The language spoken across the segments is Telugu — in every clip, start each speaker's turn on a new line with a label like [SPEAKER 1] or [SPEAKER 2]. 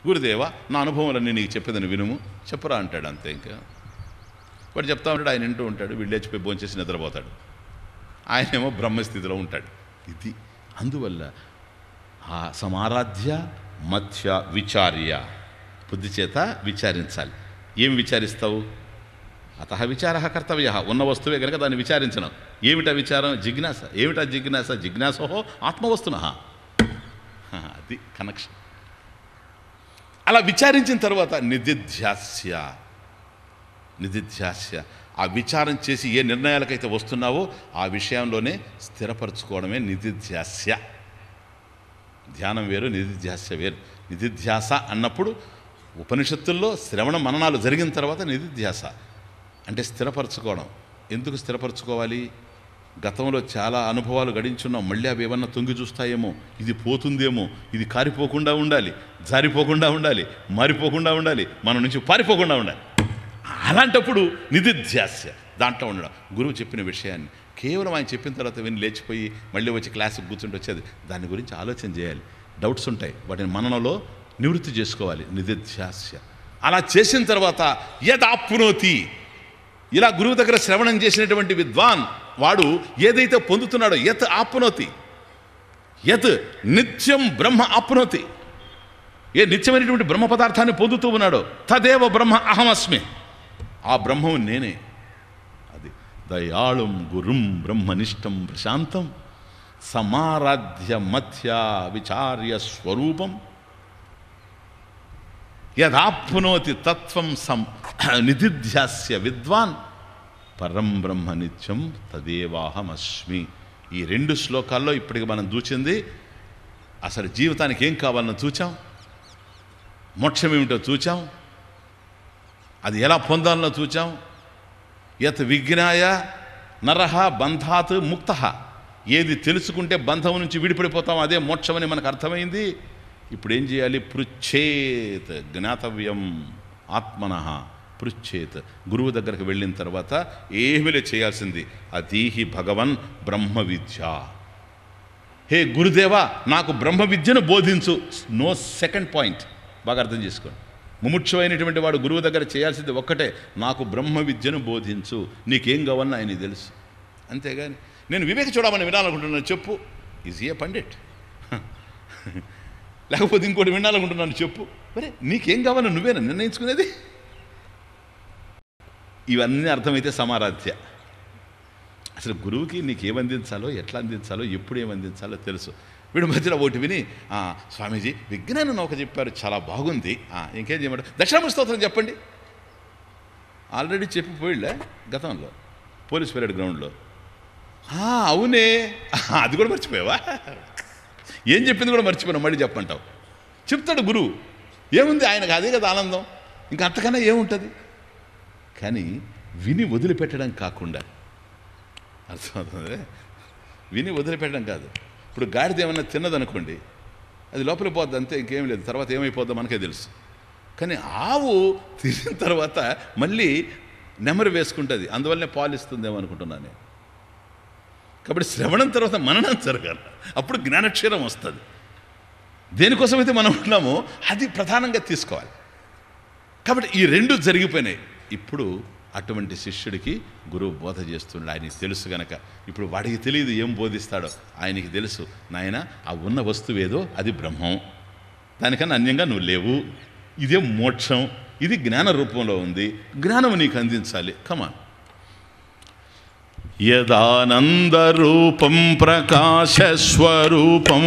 [SPEAKER 1] గురుదేవ నా అనుభవాలన్నీ నీకు చెప్పేదని వినుము, చెప్పురా అంటాడు. అంతే. ఇంకా వాడు చెప్తా ఉంటాడు, ఆయన వింటూ ఉంటాడు. వీళ్ళు లేచిపోయి భోంచేసి నిద్రపోతాడు. ఆయనేమో బ్రహ్మస్థితిలో ఉంటాడు. ఇది అందువల్ల ఆ సమారాధ్య మధ్య విచార్య, బుద్ధి చేత విచారించాలి. ఏం విచారిస్తావు? అత విచార కర్తవ్య, ఉన్న వస్తువే కనుక దాన్ని విచారించను. ఏమిటా విచారం? జిజ్ఞాస. ఏమిటా జిజ్ఞాస? జిజ్ఞాసో ఆత్మవస్తున. అది కనెక్షన్. అలా విచారించిన తర్వాత నిధిధ్యాస్య, నిధిధ్యాస్య ఆ విచారం చేసి ఏ నిర్ణయాలకైతే వస్తున్నావో ఆ విషయంలోనే స్థిరపరచుకోవడమే నిధిధ్యాస్య. ధ్యానం వేరు, నిధిధ్యాస్య వేరు. నిధిధ్యాస అన్నప్పుడు ఉపనిషత్తుల్లో శ్రవణ మననాలు జరిగిన తర్వాత నిధిధ్యాస అంటే స్థిరపరచుకోవడం. ఎందుకు స్థిరపరచుకోవాలి? గతంలో చాలా అనుభవాలు గడించున్నాం, మళ్ళీ అవి ఏమన్నా తొంగి చూస్తాయేమో, ఇది పోతుందేమో, ఇది కారిపోకుండా ఉండాలి, జారిపోకుండా ఉండాలి, మారిపోకుండా ఉండాలి, మన నుంచి పారిపోకుండా ఉండాలి. అలాంటప్పుడు నిధిధ్యాస్య దాంట్లో ఉండడం. గురువు చెప్పిన విషయాన్ని కేవలం ఆయన చెప్పిన తర్వాత విని లేచిపోయి మళ్ళీ వచ్చి క్లాసుకు కూర్చుంటే వచ్చేది. దాని గురించి ఆలోచన చేయాలి. డౌట్స్ ఉంటాయి, వాటిని మననంలో నివృత్తి చేసుకోవాలి. నిధిధ్యాస్య. అలా చేసిన తర్వాత యదాప్నోతి, ఇలా గురువు దగ్గర శ్రవణం చేసినటువంటి విద్వాన్ వాడు ఏదైతే పొందుతున్నాడో, యత్ ఆప్నోతి, యత్ నిత్యం బ్రహ్మ ఆప్నోతి, ఏ నిత్యమైనటువంటి బ్రహ్మ పదార్థాన్ని పొందుతూ ఉన్నాడో, తదేవ బ్రహ్మ అహమస్మి, ఆ బ్రహ్మం నేనే. అది దయాళుం గురుం బ్రహ్మనిష్టం ప్రశాంతం సమారాధ్య మధ్య విచార్య స్వరూపం యదాప్నోతి తత్వం నిధిధ్యాస్య విద్వాన్ పరం బ్రహ్మ నిత్యం తదేవాహమస్మి. ఈ రెండు శ్లోకాల్లో ఇప్పటికి మనం చూచింది అసలు జీవితానికి ఏం కావాలని చూచాం, మోక్షం ఏమిటో చూచాం, అది ఎలా పొందాలనో చూచాం. యత్ విజ్ఞాయ నరహ బంధాత్ ముక్త, ఏది తెలుసుకుంటే బంధం నుంచి విడిపడిపోతాం అదే మోక్షమని మనకు అర్థమైంది. ఇప్పుడు ఏం చేయాలి? పృచ్ఛేత్ జ్ఞాతవ్యం ఆత్మనః పృచ్ఛేత్. గురువు దగ్గరకు వెళ్ళిన తర్వాత ఏమిలే చేయాల్సింది, అదీహి భగవన్ బ్రహ్మ విద్య. హే గురుదేవా నాకు బ్రహ్మ విద్యను బోధించు. నో సెకండ్ పాయింట్, బాగా అర్థం చేసుకోండి. ముముక్షువైనటువంటి వాడు గురువు దగ్గర చేయాల్సింది ఒక్కటే, నాకు బ్రహ్మ విద్యను బోధించు, నీకేం కావాలని ఆయనకి తెలుసు. అంతేగాని నేను వివేక చూడమని వినాలనుకుంటున్నాను చెప్పు, ఈజ్ ఏ పండిట్. లేకపోతే ఇంకోటి వినాలనుకుంటున్నాను చెప్పు, మరి నీకేం కావాలో నువ్వేనా నిర్ణయించుకునేది? ఇవన్నీ అర్థమైతే సమారాధ్య. అసలు గురువుకి నీకేం అందించాలో, ఎట్లా అందించాలో, ఎప్పుడు ఏం అందించాలో తెలుసు. వీడి మధ్యలో ఒకటి విని, స్వామీజీ విజ్ఞానం ఒక చెప్పారు చాలా బాగుంది, ఇంకేం చేయమంటారు? దక్షిణామూర్తి స్తోత్రం చెప్పండి. ఆల్రెడీ చెప్పిపోయిలే గతంలో పోలీస్ పెరేడ్ గ్రౌండ్లో. అవునే, అది కూడా మర్చిపోయావా? ఏం చెప్పింది కూడా మర్చిపోయినా, మళ్ళీ చెప్పంటావు. చెప్తాడు గురువు, ఏముంది ఆయనకు అదే కదా ఆనందం, ఇంకా అంతకన్నా ఏముంటుంది. కానీ విని వదిలిపెట్టడం కాకుండా, అర్థమవుతుంది, విని వదిలిపెట్టడం కాదు. ఇప్పుడు గాడిద ఏమన్నా తిన్నదనుకోండి, అది లోపలికి పోద్ది అంతే, ఇంకేం లేదు, తర్వాత ఏమైపోద్దో మనకే తెలుసు. కానీ ఆవు తిరిగిన తర్వాత మళ్ళీ నెమరు వేసుకుంటుంది, అందువల్లనే పాలిస్తుందేమో అనుకుంటున్నాను నేను. కాబట్టి శ్రవణం తర్వాత మననం జరగాలి, అప్పుడు జ్ఞానక్షీరం వస్తుంది. దేనికోసమైతే మనం ఉన్నామో అది ప్రధానంగా తీసుకోవాలి. కాబట్టి ఈ రెండు జరిగిపోయినాయి. ఇప్పుడు అటువంటి శిష్యుడికి గురువు బోధ చేస్తున్నాడు, ఆయనకి తెలుసు గనక. ఇప్పుడు వాడికి తెలియదు ఏం బోధిస్తాడో, ఆయనకి తెలుసు, నాయన ఆ ఉన్న వస్తువు ఏదో అది బ్రహ్మం, దానికన్నా అన్యంగా నువ్వు లేవు, ఇదే మోక్షం, ఇది జ్ఞాన రూపంలో ఉంది, జ్ఞానం నీకు అందించాలి. కమాన్. యదానందరూపం ప్రకాశస్వరూపం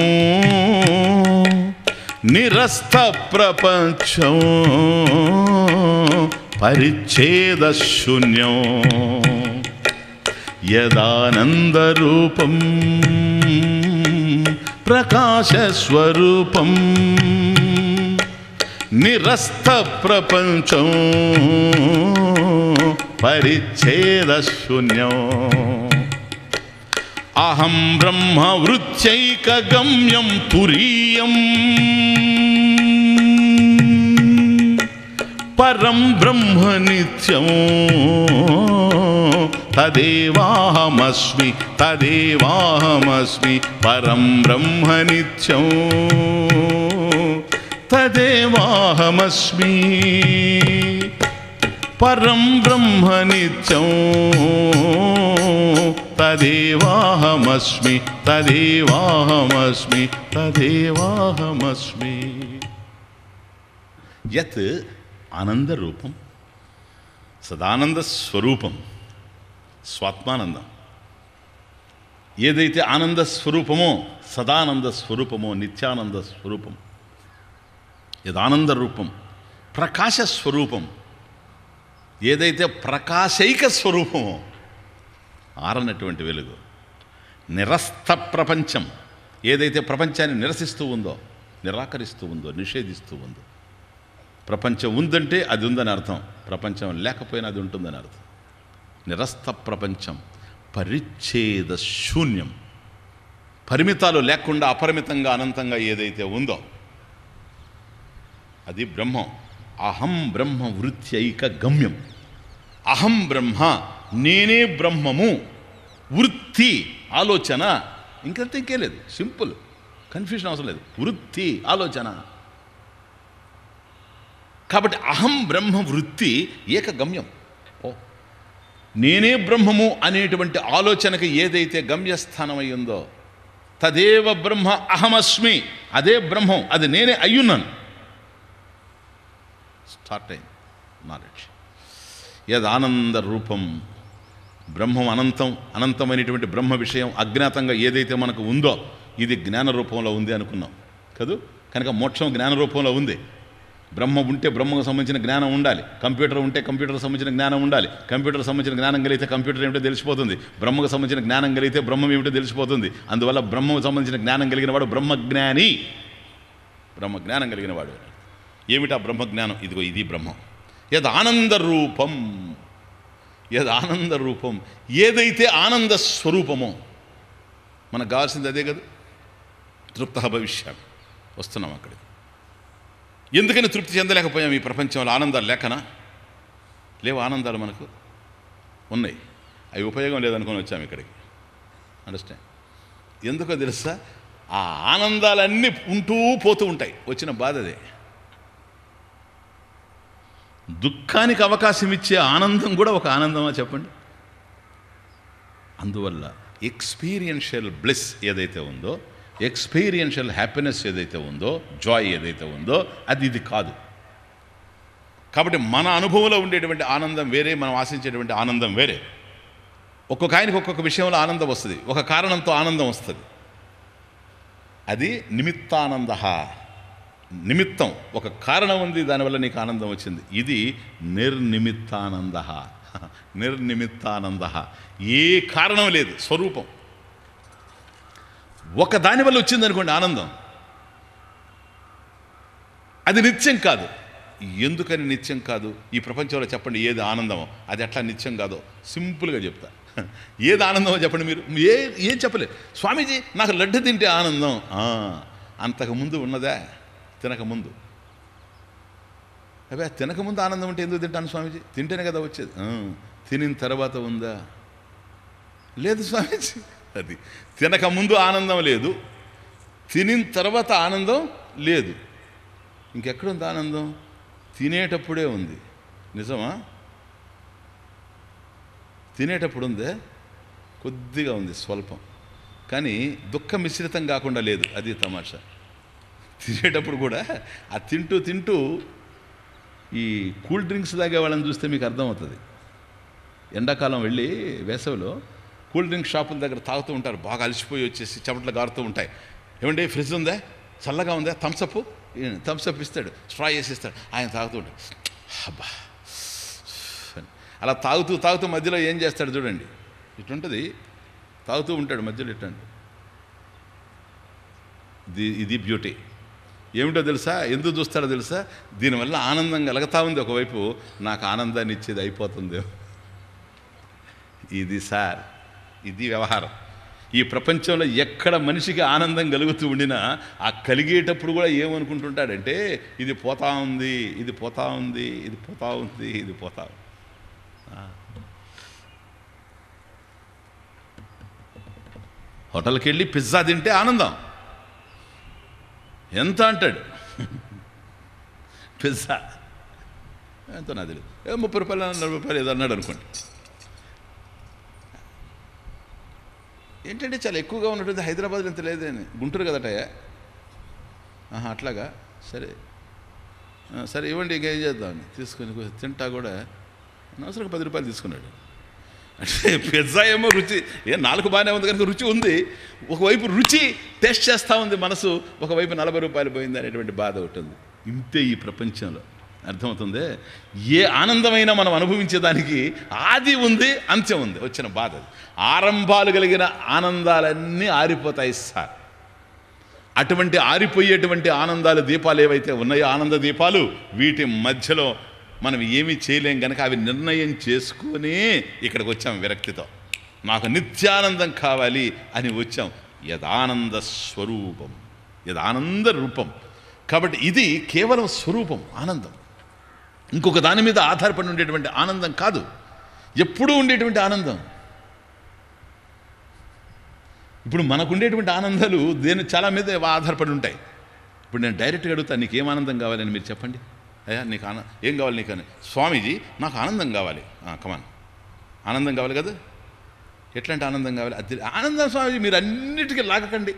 [SPEAKER 1] నిరస్త ప్రపంచం పరిచ్ఛేదశూన్యం. యదానందరూపం ప్రకాశస్వరూపం నిరస్త ప్రపంచం పరిచ్ఛేదశూన్యం. అహం బ్రహ్మ వృత్యైకగమ్యం తురీయం పరం బ్రహ్మ నిత్యం తదేవాహమస్మి తదేవాహమస్మి పరం బ్రహ్మ నిత్యం తదేవాహమస్మి పరం బ్రహ్మ నిత్యం తదేవాహమస్మి తదేవాహమస్మి తదేవాహమస్మి. యత్ ఆనందరూపం సదానంద స్వరూపం స్వాత్మానందం. ఏదైతే ఆనంద స్వరూపమో సదానంద స్వరూపమో నిత్యానంద స్వరూపం, యదానంద రూపం ప్రకాశ స్వరూపం, ఏదైతే ప్రకాశైక స్వరూపమో ఆరనటువంటి వెలుగు, నిరస్త ప్రపంచం, ఏదైతే ప్రపంచాన్ని నిరసిస్తూ ఉందో, నిరాకరిస్తూ ఉందో, నిషేధిస్తూ ఉందో. ప్రపంచం ఉందంటే అది ఉందని అర్థం, ప్రపంచం లేకపోయినా అది ఉంటుందని అర్థం. నిరస్త ప్రపంచం, పరిచ్ఛేద శూన్యం, పరిమితాలు లేకుండా అపరిమితంగా అనంతంగా ఏదైతే ఉందో అది బ్రహ్మం. అహం బ్రహ్మ వృత్యైక గమ్యం. అహం బ్రహ్మ, నేనే బ్రహ్మము. వృత్తి ఆలోచన, ఇంకంతే, ఇంకేం లేదు, సింపుల్, కన్ఫ్యూషన్ అవసరం లేదు. వృత్తి ఆలోచన. కాబట్టి అహం బ్రహ్మ వృత్తి ఏక గమ్యం. ఓ నేనే బ్రహ్మము అనేటువంటి ఆలోచనకి ఏదైతే గమ్యస్థానమై ఉందో తదేవ బ్రహ్మ అహమస్మి, అదే బ్రహ్మం, అది నేనే అయ్యున్నాను. స్టార్ట్ అయింది నాలెడ్జ్. యదానంద రూపం బ్రహ్మం అనంతం, అనంతమైనటువంటి బ్రహ్మ విషయం అజ్ఞాతంగా ఏదైతే మనకు ఉందో ఇది జ్ఞాన రూపంలో ఉంది అనుకున్నాం కదూ. కనుక మోక్షం జ్ఞాన రూపంలో ఉంది. బ్రహ్మ ఉంటే బ్రహ్మకు సంబంధించిన జ్ఞానం ఉండాలి, కంప్యూటర్ ఉంటే కంప్యూటర్కి సంబంధించిన జ్ఞానం ఉండాలి, కంప్యూటర్కి సంబంధించిన జ్ఞానం కలిగితే కంప్యూటర్ ఏమిటో తెలిసిపోతుంది, బ్రహ్మకు సంబంధించిన జ్ఞానం కలిగితే బ్రహ్మం ఏమిటో తెలిసిపోతుంది. అందువల్ల బ్రహ్మకు సంబంధించిన జ్ఞానం కలిగిన వాడు బ్రహ్మజ్ఞాని, బ్రహ్మజ్ఞానం కలిగిన వాడు. ఏమిటా బ్రహ్మజ్ఞానం? ఇదిగో ఇది బ్రహ్మం. యదానంద రూపం, యదానంద రూపం, ఏదైతే ఆనంద స్వరూపమో మనకు కావాల్సింది అదే కదా. తృప్త భవిష్యామి, వస్తున్నాం అక్కడికి. ఎందుకని తృప్తి చెందలేకపోయాం ఈ ప్రపంచంలో? ఆనందాలు లేకనా? లేవు, ఆనందాలు మనకు ఉన్నాయి, అవి ఉపయోగం లేదనుకొని వచ్చాము ఇక్కడికి. అండర్స్టాండ్? ఎందుకో తెలుసా? ఆ ఆనందాలన్నీ ఉంటూ పోతూ ఉంటాయి. వచ్చిన బాధ అదే. దుఃఖానికి అవకాశం ఇచ్చే ఆనందం కూడా ఒక ఆనందమా చెప్పండి? అందువల్ల ఎక్స్పీరియన్షియల్ బ్లెస్ ఏదైతే ఉందో, ఎక్స్పీరియన్షియల్ హ్యాపీనెస్ ఏదైతే ఉందో, జాయ్ ఏదైతే ఉందో అది ఇది కాదు. కాబట్టి మన అనుభవంలో ఉండేటువంటి ఆనందం వేరే, మనం ఆశించేటువంటి ఆనందం వేరే. ఒక్కొక్క ఆయనకి ఒక్కొక్క విషయంలో ఆనందం వస్తుంది, ఒక కారణంతో ఆనందం వస్తుంది. అది నిమిత్తానంద. నిమిత్తం, ఒక కారణం ఉంది, దానివల్ల నీకు ఆనందం వచ్చింది. ఇది నిర్నిమిత్తానంద. నిర్నిమిత్తానంద, ఏ కారణం లేదు, స్వరూపం. ఒక దాని వల్ల వచ్చిందనుకోండి ఆనందం, అది నిత్యం కాదు. ఎందుకని నిత్యం కాదు? ఈ ప్రపంచంలో చెప్పండి ఏది ఆనందమో, అది ఎట్లా నిత్యం కాదో సింపుల్గా చెప్తా. ఏది ఆనందమో చెప్పండి మీరు. ఏం చెప్పలేదు. స్వామీజీ నాకు లడ్డు తింటే ఆనందం. అంతకుముందు ఉన్నదా? తినకముందు. అవే తినకముందు ఆనందం అంటే ఎందుకు తింటాను స్వామీజీ? తింటేనే కదా వచ్చేది. తినిన తర్వాత ఉందా? లేదు స్వామీజీ. అది తినకముందు ఆనందం లేదు, తినిన తర్వాత ఆనందం లేదు. ఇంకెక్కడుంది ఆనందం? తినేటప్పుడే ఉంది. నిజమా? తినేటప్పుడు ఉందే, కొద్దిగా ఉంది, స్వల్పం. కానీ దుఃఖం మిశ్రితం కాకుండా లేదు. అది తమాషా. తినేటప్పుడు కూడా ఆ తింటూ తింటూ ఈ కూల్ డ్రింక్స్ తాగే వాళ్ళని చూస్తే మీకు అర్థమవుతుంది. ఎండాకాలం వెళ్ళి వేసవిలో కూల్ డ్రింక్ షాపుల దగ్గర తాగుతూ ఉంటారు, బాగా అలసిపోయి వచ్చేసి చెమటలు గారుతూ ఉంటాయి. ఏమండి ఫ్రిడ్జ్ ఉందా, చల్లగా ఉందా, థమ్సప్, థమ్సప్ ఇస్తాడు, స్ట్రా చేసి ఇస్తాడు, ఆయన తాగుతూ ఉంటాడు. అబ్బా, అలా తాగుతూ తాగుతూ మధ్యలో ఏం చేస్తాడు చూడండి, ఇటుంటుంది, తాగుతూ ఉంటాడు మధ్యలో ఇట్టండి. ఇది బ్యూటీ. ఏమిటో తెలుసా? ఎందుకు చూస్తాడో తెలుసా? దీనివల్ల ఆనందం కలుగుతూ ఉంది. ఒకవైపు నాకు ఆనందాన్ని ఇచ్చేది అయిపోతుంది. ఇది సార్, ఇది వ్యవహారం. ఈ ప్రపంచంలో ఎక్కడ మనిషికి ఆనందం కలుగుతూ ఉండినా ఆ కలిగేటప్పుడు కూడా ఏమనుకుంటుంటాడంటే ఇది పోతా ఉంది, ఇది పోతా ఉంది, ఇది పోతా ఉంది, ఇది పోతా ఉంది. హోటల్కి వెళ్ళి పిజ్జా తింటే ఆనందం ఎంత అంటాడు. పిజ్జా ఎంతో నాకు తెలియదు, 30 రూపాయలు 40 రూపాయలు ఏదో అన్నాడు అనుకోండి. ఏంటంటే చాలా ఎక్కువగా ఉన్నట్టుంది, హైదరాబాద్లో ఇంత లేదని. గుంటూరు కదటయ్యా. అట్లాగా, సరే సరే ఇవ్వండి, ఇంకేం చేద్దామని తీసుకొని తింటా కూడా అనవసరంగా 10 రూపాయలు తీసుకున్నాడు. అంటే పిజ్జా ఏమో రుచి, నాలుగు బాగానే ఉంది కనుక రుచి ఉంది. ఒకవైపు రుచి టేస్ట్ చేస్తూ ఉంది మనసు, ఒకవైపు 40 రూపాయలు పోయింది అనేటువంటి బాధ ఉంటుంది. ఇంతే ఈ ప్రపంచంలో. అర్థమవుతుంది? ఏ ఆనందమైనా మనం అనుభవించేదానికి ఆది ఉంది, అంత్యం ఉంది. వచ్చిన బాధ అది. ఆరంభాలు కలిగిన ఆనందాలన్నీ ఆరిపోతాయి సార్. అటువంటి ఆరిపోయేటువంటి ఆనందాలు, దీపాలు ఏవైతే ఉన్నాయో, ఆనంద దీపాలు, వీటి మధ్యలో మనం ఏమీ చేయలేం కనుక అవి నిర్ణయం చేసుకుని ఇక్కడికి వచ్చాం విరక్తితో. నాకు నిత్యానందం కావాలి అని వచ్చాం. యదానంద స్వరూపం, యదానంద రూపం. కాబట్టి ఇది కేవలం స్వరూపం, ఆనందం. ఇంకొక దాని మీద ఆధారపడి ఉండేటువంటి ఆనందం కాదు, ఎప్పుడూ ఉండేటువంటి ఆనందం. ఇప్పుడు మనకు ఉండేటువంటి ఆనందాలు చాలా మీద ఆధారపడి ఉంటాయి. ఇప్పుడు నేను డైరెక్ట్గా అడుగుతాను, నీకేం ఆనందం కావాలని మీరు చెప్పండి. అయ్యా నీకు ఏం కావాలి నీకు అని. స్వామీజీ నాకు ఆనందం కావాలి. కమాన్, ఆనందం కావాలి కదా. ఎట్లాంటి ఆనందం కావాలి? అది ఆనందం స్వామీజీ. మీరు అన్నిటికీ లాగకండి,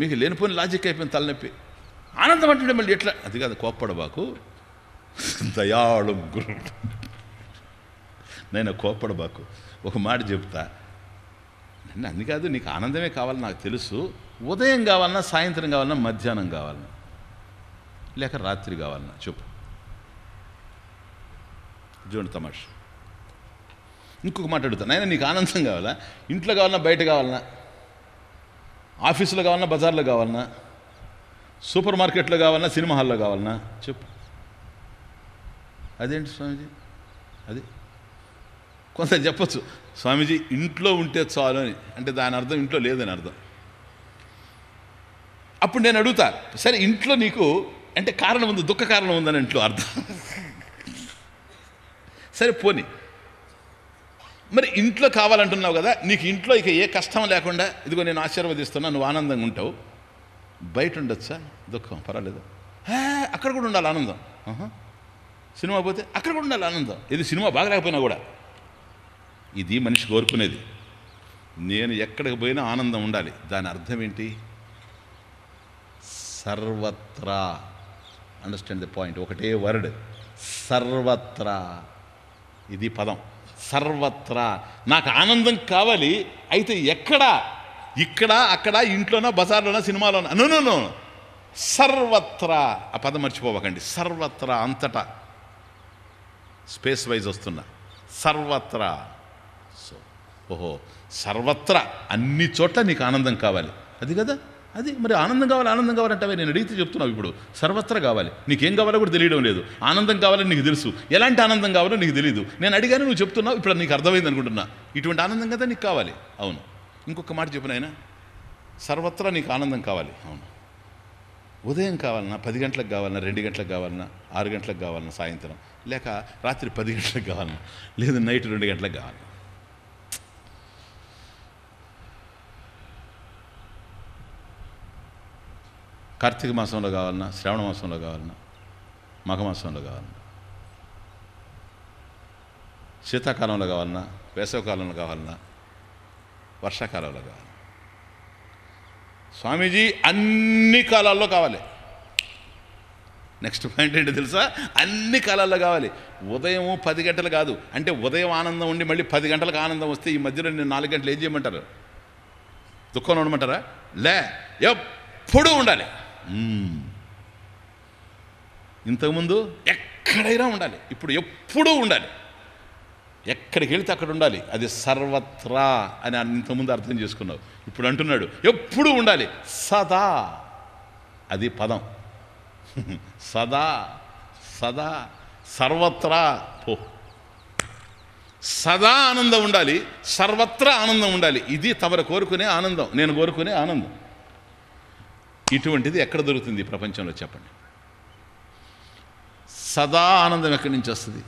[SPEAKER 1] మీకు లేనిపోయిన లాజిక్ అయిపోయింది, తలనొప్పి. ఆనందం అంటే మళ్ళీ ఎట్లా? అది కాదు, కోప్పడబాకు, దయాళు గురు. నేను కోప్పడబాకు. ఒక మాట చెప్తా, అది కాదు, నీకు ఆనందమే కావాలని నాకు తెలుసు. ఉదయం కావాలన్నా, సాయంత్రం కావాలన్నా, మధ్యాహ్నం కావాలన్నా, లేక రాత్రి కావాలన్నా చెప్పు. చూడండి తమాష. ఇంకొక మాట అడుగుతాను, నాయన నీకు ఆనందం కావాలా? ఇంట్లో కావాలన్నా, బయట కావాలన్నా, ఆఫీసులో కావాలన్నా, బజార్లో కావాలన్నా, సూపర్ మార్కెట్లో కావాలన్నా, సినిమా హాల్లో కావాలన్నా చెప్పు. అదేంటి స్వామీజీ? అది కొంత చెప్పచ్చు, స్వామీజీ ఇంట్లో ఉంటే చాలు అని. అంటే దాని అర్థం ఇంట్లో లేదని అర్థం. అప్పుడు నేను అడుగుతా, సరే ఇంట్లో నీకు అంటే కారణం ఉంది, దుఃఖ కారణం ఉందని ఇంట్లో అర్థం. సరే పోనీ, మరి ఇంట్లో కావాలంటున్నావు కదా, నీకు ఇంట్లో ఇక ఏ కష్టం లేకుండా ఇదిగో నేను ఆశీర్వదిస్తున్నా, నువ్వు ఆనందంగా ఉంటావు. బయట ఉండొచ్చా దుఃఖం? పర్వాలేదు. అక్కడ కూడా ఉండాలి ఆనందం. సినిమా పోతే అక్కడ కూడా ఉండాలి ఆనందం. ఇది సినిమా బాగలేకపోయినా కూడా. ఇది మనిషి కోరుకునేది. నేను ఎక్కడికి పోయినా ఆనందం ఉండాలి. దాని అర్థం ఏంటి? సర్వత్రా. Understand the point. ఒకటే వర్డ్, సర్వత్రా. ఇది పదం, సర్వత్రా. నాకు ఆనందం కావాలి, అయితే ఎక్కడా? ఇక్కడ, అక్కడ, ఇంట్లోనా, బజార్లోనా, సినిమాలోనా? నో, సర్వత్రా. ఆ పదం మర్చిపోవకండి. సర్వత్రా, అంతటా, స్పేస్ వైజ్ వస్తున్నా. సర్వత్రా. సో ఓహో, సర్వత్రా, అన్ని చోట్ల నీకు ఆనందం కావాలి. అది కదా, అది మరి ఆనందం కావాలంటే నేను అడిగితే చెప్తున్నావు. ఇప్పుడు సర్వత్రా కావాలి. నీకేం కావాలో కూడా తెలియడం లేదు. ఆనందం కావాలని నీకు తెలుసు, ఎలాంటి ఆనందం కావాలో నీకు తెలియదు. నేను అడిగాను, నువ్వు చెప్తున్నావు. ఇప్పుడు నీకు అర్థమైంది అనుకుంటున్నా. ఇటువంటి ఆనందం కదా నీకు కావాలి. అవును. ఇంకొక మాట చెప్పిన ఆయన, సర్వత్రా నీకు ఆనందం కావాలి. అవును. ఉదయం కావాలన్నా, 10 గంటలకు కావాలన్నా, 2 గంటలకు కావాలన్నా, 6 గంటలకు కావాలన్నా, సాయంత్రం, లేక రాత్రి 10 గంటలకు కావాలన్నా, లేదా నైట్ 2 గంటలకు కావాలన్నా. కార్తీక మాసంలో కావాలన్నా, శ్రావణ మాసంలో కావాలన్నా, మాఘమాసంలో కావాలన్నా, శీతాకాలంలో కావాలన్నా, వేసవికాలంలో కావాలన్నా, వర్షాకాలంలో కావాలి. స్వామీజీ అన్ని కాలాల్లో కావాలి. నెక్స్ట్ పాయింట్ ఏంటో తెలుసా? అన్ని కాలాల్లో కావాలి. ఉదయం 10 గంటలు కాదు. అంటే ఉదయం ఆనందం ఉండి మళ్ళీ 10 గంటలకు ఆనందం వస్తే ఈ మధ్యలో నేను 4 గంటలు ఏం చేయమంటారు? దుఃఖంలో ఉండమంటారా? లే, ఎప్పుడూ ఉండాలి. ఇంతకుముందు ఎక్కడైనా ఉండాలి, ఇప్పుడు ఎప్పుడూ ఉండాలి. ఎక్కడికి వెళితే అక్కడ ఉండాలి. అది సర్వత్రా అని ఇంతకుముందు అర్థం చేసుకున్నావు. ఇప్పుడు అంటున్నాడు ఎప్పుడూ ఉండాలి, సదా. అది పదం. సదా, సదా, సర్వత్రా. సదా ఆనందం ఉండాలి, సర్వత్రా ఆనందం ఉండాలి. ఇది తమరు కోరుకునే ఆనందం, నేను కోరుకునే ఆనందం. ఇటువంటిది ఎక్కడ దొరుకుతుంది ఈ ప్రపంచంలో చెప్పండి? సదా ఆనందం ఎక్కడి నుంచి వస్తుంది?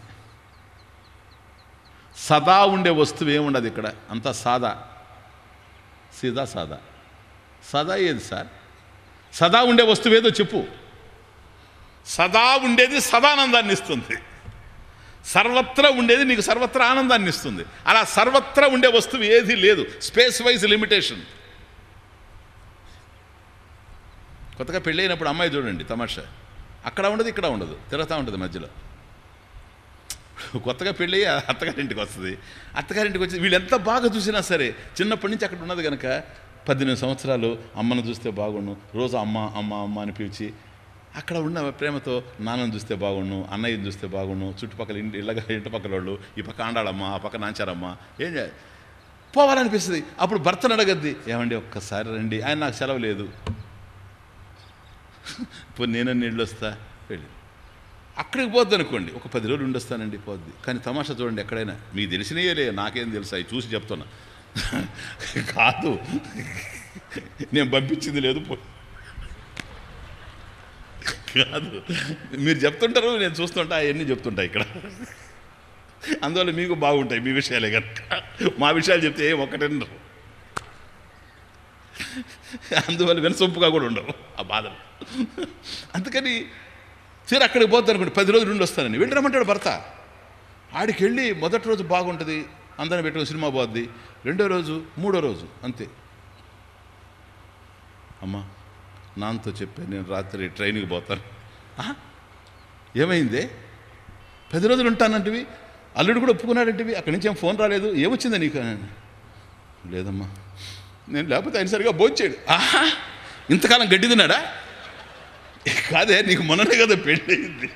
[SPEAKER 1] సదా ఉండే వస్తువు ఏముండదు ఇక్కడ, అంతా సాదా, సీదా సాదా. సదా ఏది సార్? సదా ఉండే వస్తువు ఏదో చెప్పు. సదా ఉండేది సదానందాన్ని ఇస్తుంది, సర్వత్రా ఉండేది నీకు సర్వత్రా ఆనందాన్ని ఇస్తుంది. అలా సర్వత్రా ఉండే వస్తువు ఏది లేదు, స్పేస్ వైజ్ లిమిటేషన్. కొత్తగా పెళ్ళి అయినప్పుడు అమ్మాయి చూడండి తమాషా, అక్కడ ఉండదు ఇక్కడ ఉండదు, తిరుగుతూ ఉంటుంది మధ్యలో. కొత్తగా పెళ్ళి అత్తగారింటికి వస్తుంది, అత్తగారింటికి వచ్చి వీళ్ళు ఎంత బాగా చూసినా సరే చిన్నప్పటి నుంచి అక్కడ ఉన్నది కనుక 18 సంవత్సరాలు అమ్మను చూస్తే బాగుండు, రోజు అమ్మ అమ్మ అమ్మ అని పిలిచి అక్కడ ఉన్న ప్రేమతో నాన్నను చూస్తే బాగుండు, అన్నయ్యని చూస్తే బాగుండు, చుట్టుపక్కల ఇంటి పక్కల వాళ్ళు, ఈ పక్క ఆండాళమ్మ ఆ పక్క నాంచారమ్మ, ఏం పోవాలనిపిస్తుంది. అప్పుడు భర్తను అడగద్ది, ఏమండి ఒక్కసారి రండి, ఆయన నాకు సెలవు లేదు, ఇప్పుడు నేను నీళ్ళు వస్తా వెళ్ళి అక్కడికి పోద్ది అనుకోండి, ఒక 10 రోజులు ఉండొస్తానండి పోద్ది. కానీ తమాషా చూడండి, ఎక్కడైనా మీకు తెలిసినయే నాకేం తెలుసు, అవి చూసి చెప్తున్నా కాదు, నేను పంపించింది లేదు కాదు, మీరు చెప్తుంటారు నేను చూస్తుంటా, అవన్నీ చెప్తుంటా ఇక్కడ. అందువల్ల మీకు బాగుంటాయి మీ విషయాలే కనుక, మా విషయాలు చెప్తే ఒక్కటన్నారు, అందువల్ల వినసొంపుగా కూడా ఉండవు ఆ బాధలు. అందుకని సరే అక్కడికి పోద్ది అనుకోండి, 10 రోజులు నుండి వస్తానని వెళ్ళి రమ్మంటాడు భర్త. ఆడికి వెళ్ళి మొదటి రోజు బాగుంటుంది, అందరం పెట్టుకుని సినిమా పోద్ది, 2వ రోజు 3వ రోజు అంతే. అమ్మా నాన్నతో చెప్పే నేను రాత్రి ట్రైన్కి పోతాను. ఏమైందే 10 రోజులు ఉంటానంటివి, అల్లుడు కూడా ఒప్పుకున్నాడంటివి, అక్కడి నుంచి ఏం ఫోన్ రాలేదు, ఏమొచ్చిందా నీకు? లేదమ్మా, నేను లేకపోతే ఆయన సరిగా భోంచాడు. ఇంతకాలం గడ్డి తిన్నాడా? కాదే, నీకు మొన్ననే కదా పెళ్ళి అయింది,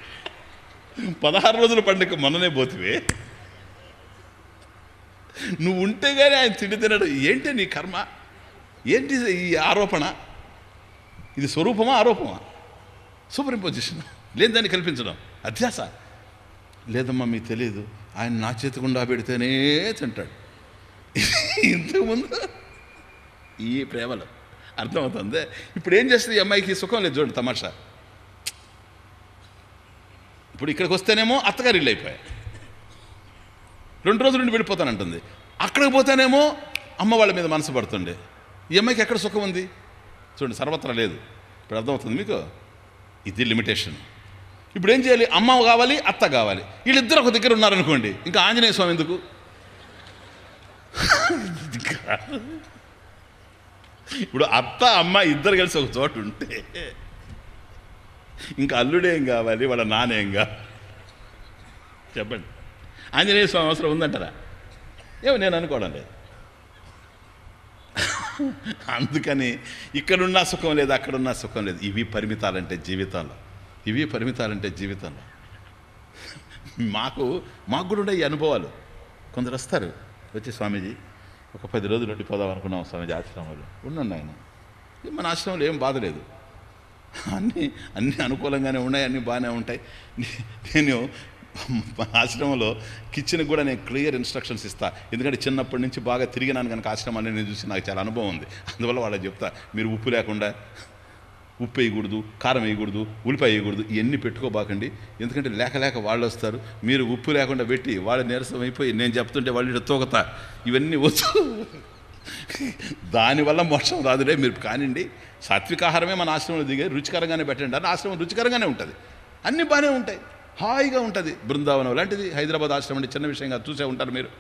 [SPEAKER 1] 16 రోజుల పండుగ మొన్ననే పోతివే, నువ్వు ఉంటే కానీ ఆయన తిండి తినడు. ఏంటి నీ కర్మ, ఏంటి ఈ ఆరోపణ? ఇది స్వరూపమా ఆరోపమా? సూపర్ ఇంపోజిషన్, లేని దాన్ని కల్పించడం అధ్యాస. లేదమ్మా మీకు తెలియదు, ఆయన నా చేతి గుండా పెడితేనే తింటాడు. ఇంతకుముందు ఈ ప్రేమలు అర్థమవుతుంది. ఇప్పుడు ఏం చేస్తుంది ఈ అమ్మాయికి? సుఖం లేదు చూడండి తమాషా. ఇప్పుడు ఇక్కడికి వస్తేనేమో అత్తగారి ఇల్లు అయిపోయాయి, 2 రోజుల నుండి వెళ్ళిపోతానంటుంది. అక్కడికి పోతేనేమో అమ్మ వాళ్ళ మీద మనసు పడుతుండే. ఈ అమ్మాయికి ఎక్కడ సుఖం ఉంది చూడండి, సర్వత్రా లేదు. ఇప్పుడు అర్థమవుతుంది మీకు, ఇది లిమిటేషన్. ఇప్పుడు ఏం చేయాలి? అమ్మ కావాలి, అత్త కావాలి, వీళ్ళిద్దరు ఒక దగ్గర ఉన్నారనుకోండి, ఇంకా ఆంజనేయ స్వామి ఎందుకు? ఇప్పుడు అత్త అమ్మ ఇద్దరు కలిసి ఒక చోటు ఉంటే ఇంకా అల్లుడేం కావాలి, వాళ్ళ నానేం కావాలి చెప్పండి? ఆంజనేయ స్వామి అవసరం ఉందంటారా? ఏమో నేను అనుకోవడం లేదు. అందుకని ఇక్కడున్న సుఖం లేదు, అక్కడున్న సుఖం లేదు. ఇవి పరిమితాలంటే జీవితంలో, ఇవి పరిమితాలంటే జీవితంలో. మాకు కూడా ఉండే ఈ అనుభవాలు. కొందరు వస్తారు వచ్చి, స్వామీజీ ఒక 10 రోజులు ఉండిపోదాం అనుకున్నాం స్వామీజీ ఆశ్రమంలో. ఉండండి ఆయన, మన ఆశ్రమంలో ఏం బాధ లేదు, అన్నీ అనుకూలంగానే ఉన్నాయి, అన్నీ బాగానే ఉంటాయి. నేను ఆశ్రమంలో కిచెన్కి కూడా నేను క్లియర్ ఇన్స్ట్రక్షన్స్ ఇస్తాను, ఎందుకంటే చిన్నప్పటి నుంచి బాగా తిరిగినాను కనుక ఆశ్రమాన్ని నేను చూసి నాకు చాలా అనుభవం ఉంది. అందువల్ల వాళ్ళకి చెప్తా, మీరు ఉప్పు లేకుండా, ఉప్పు వేయకూడదు, కారం వేయకూడదు, ఉల్లిపాయ వేయకూడదు, ఇవన్నీ పెట్టుకోబాకండి. ఎందుకంటే లేక వాళ్ళు వస్తారు, మీరు ఉప్పు లేకుండా పెట్టి వాళ్ళు నీరసం అయిపోయి నేను చెప్తుంటే వాళ్ళు తోకతా, ఇవన్నీ వచ్చు. దానివల్ల మోక్షం రాదులే, మీరు కానివ్వండి. సాత్వికాహారమే మన ఆశ్రమంలో దిగే, రుచికరంగానే పెట్టండి అని. ఆశ్రమం రుచికరంగానే ఉంటుంది, అన్నీ బాగానే ఉంటాయి, హాయిగా ఉంటుంది. బృందావనం లాంటిది హైదరాబాద్ ఆశ్రమం అంటే చిన్న విషయంగా చూసే ఉంటారు మీరు.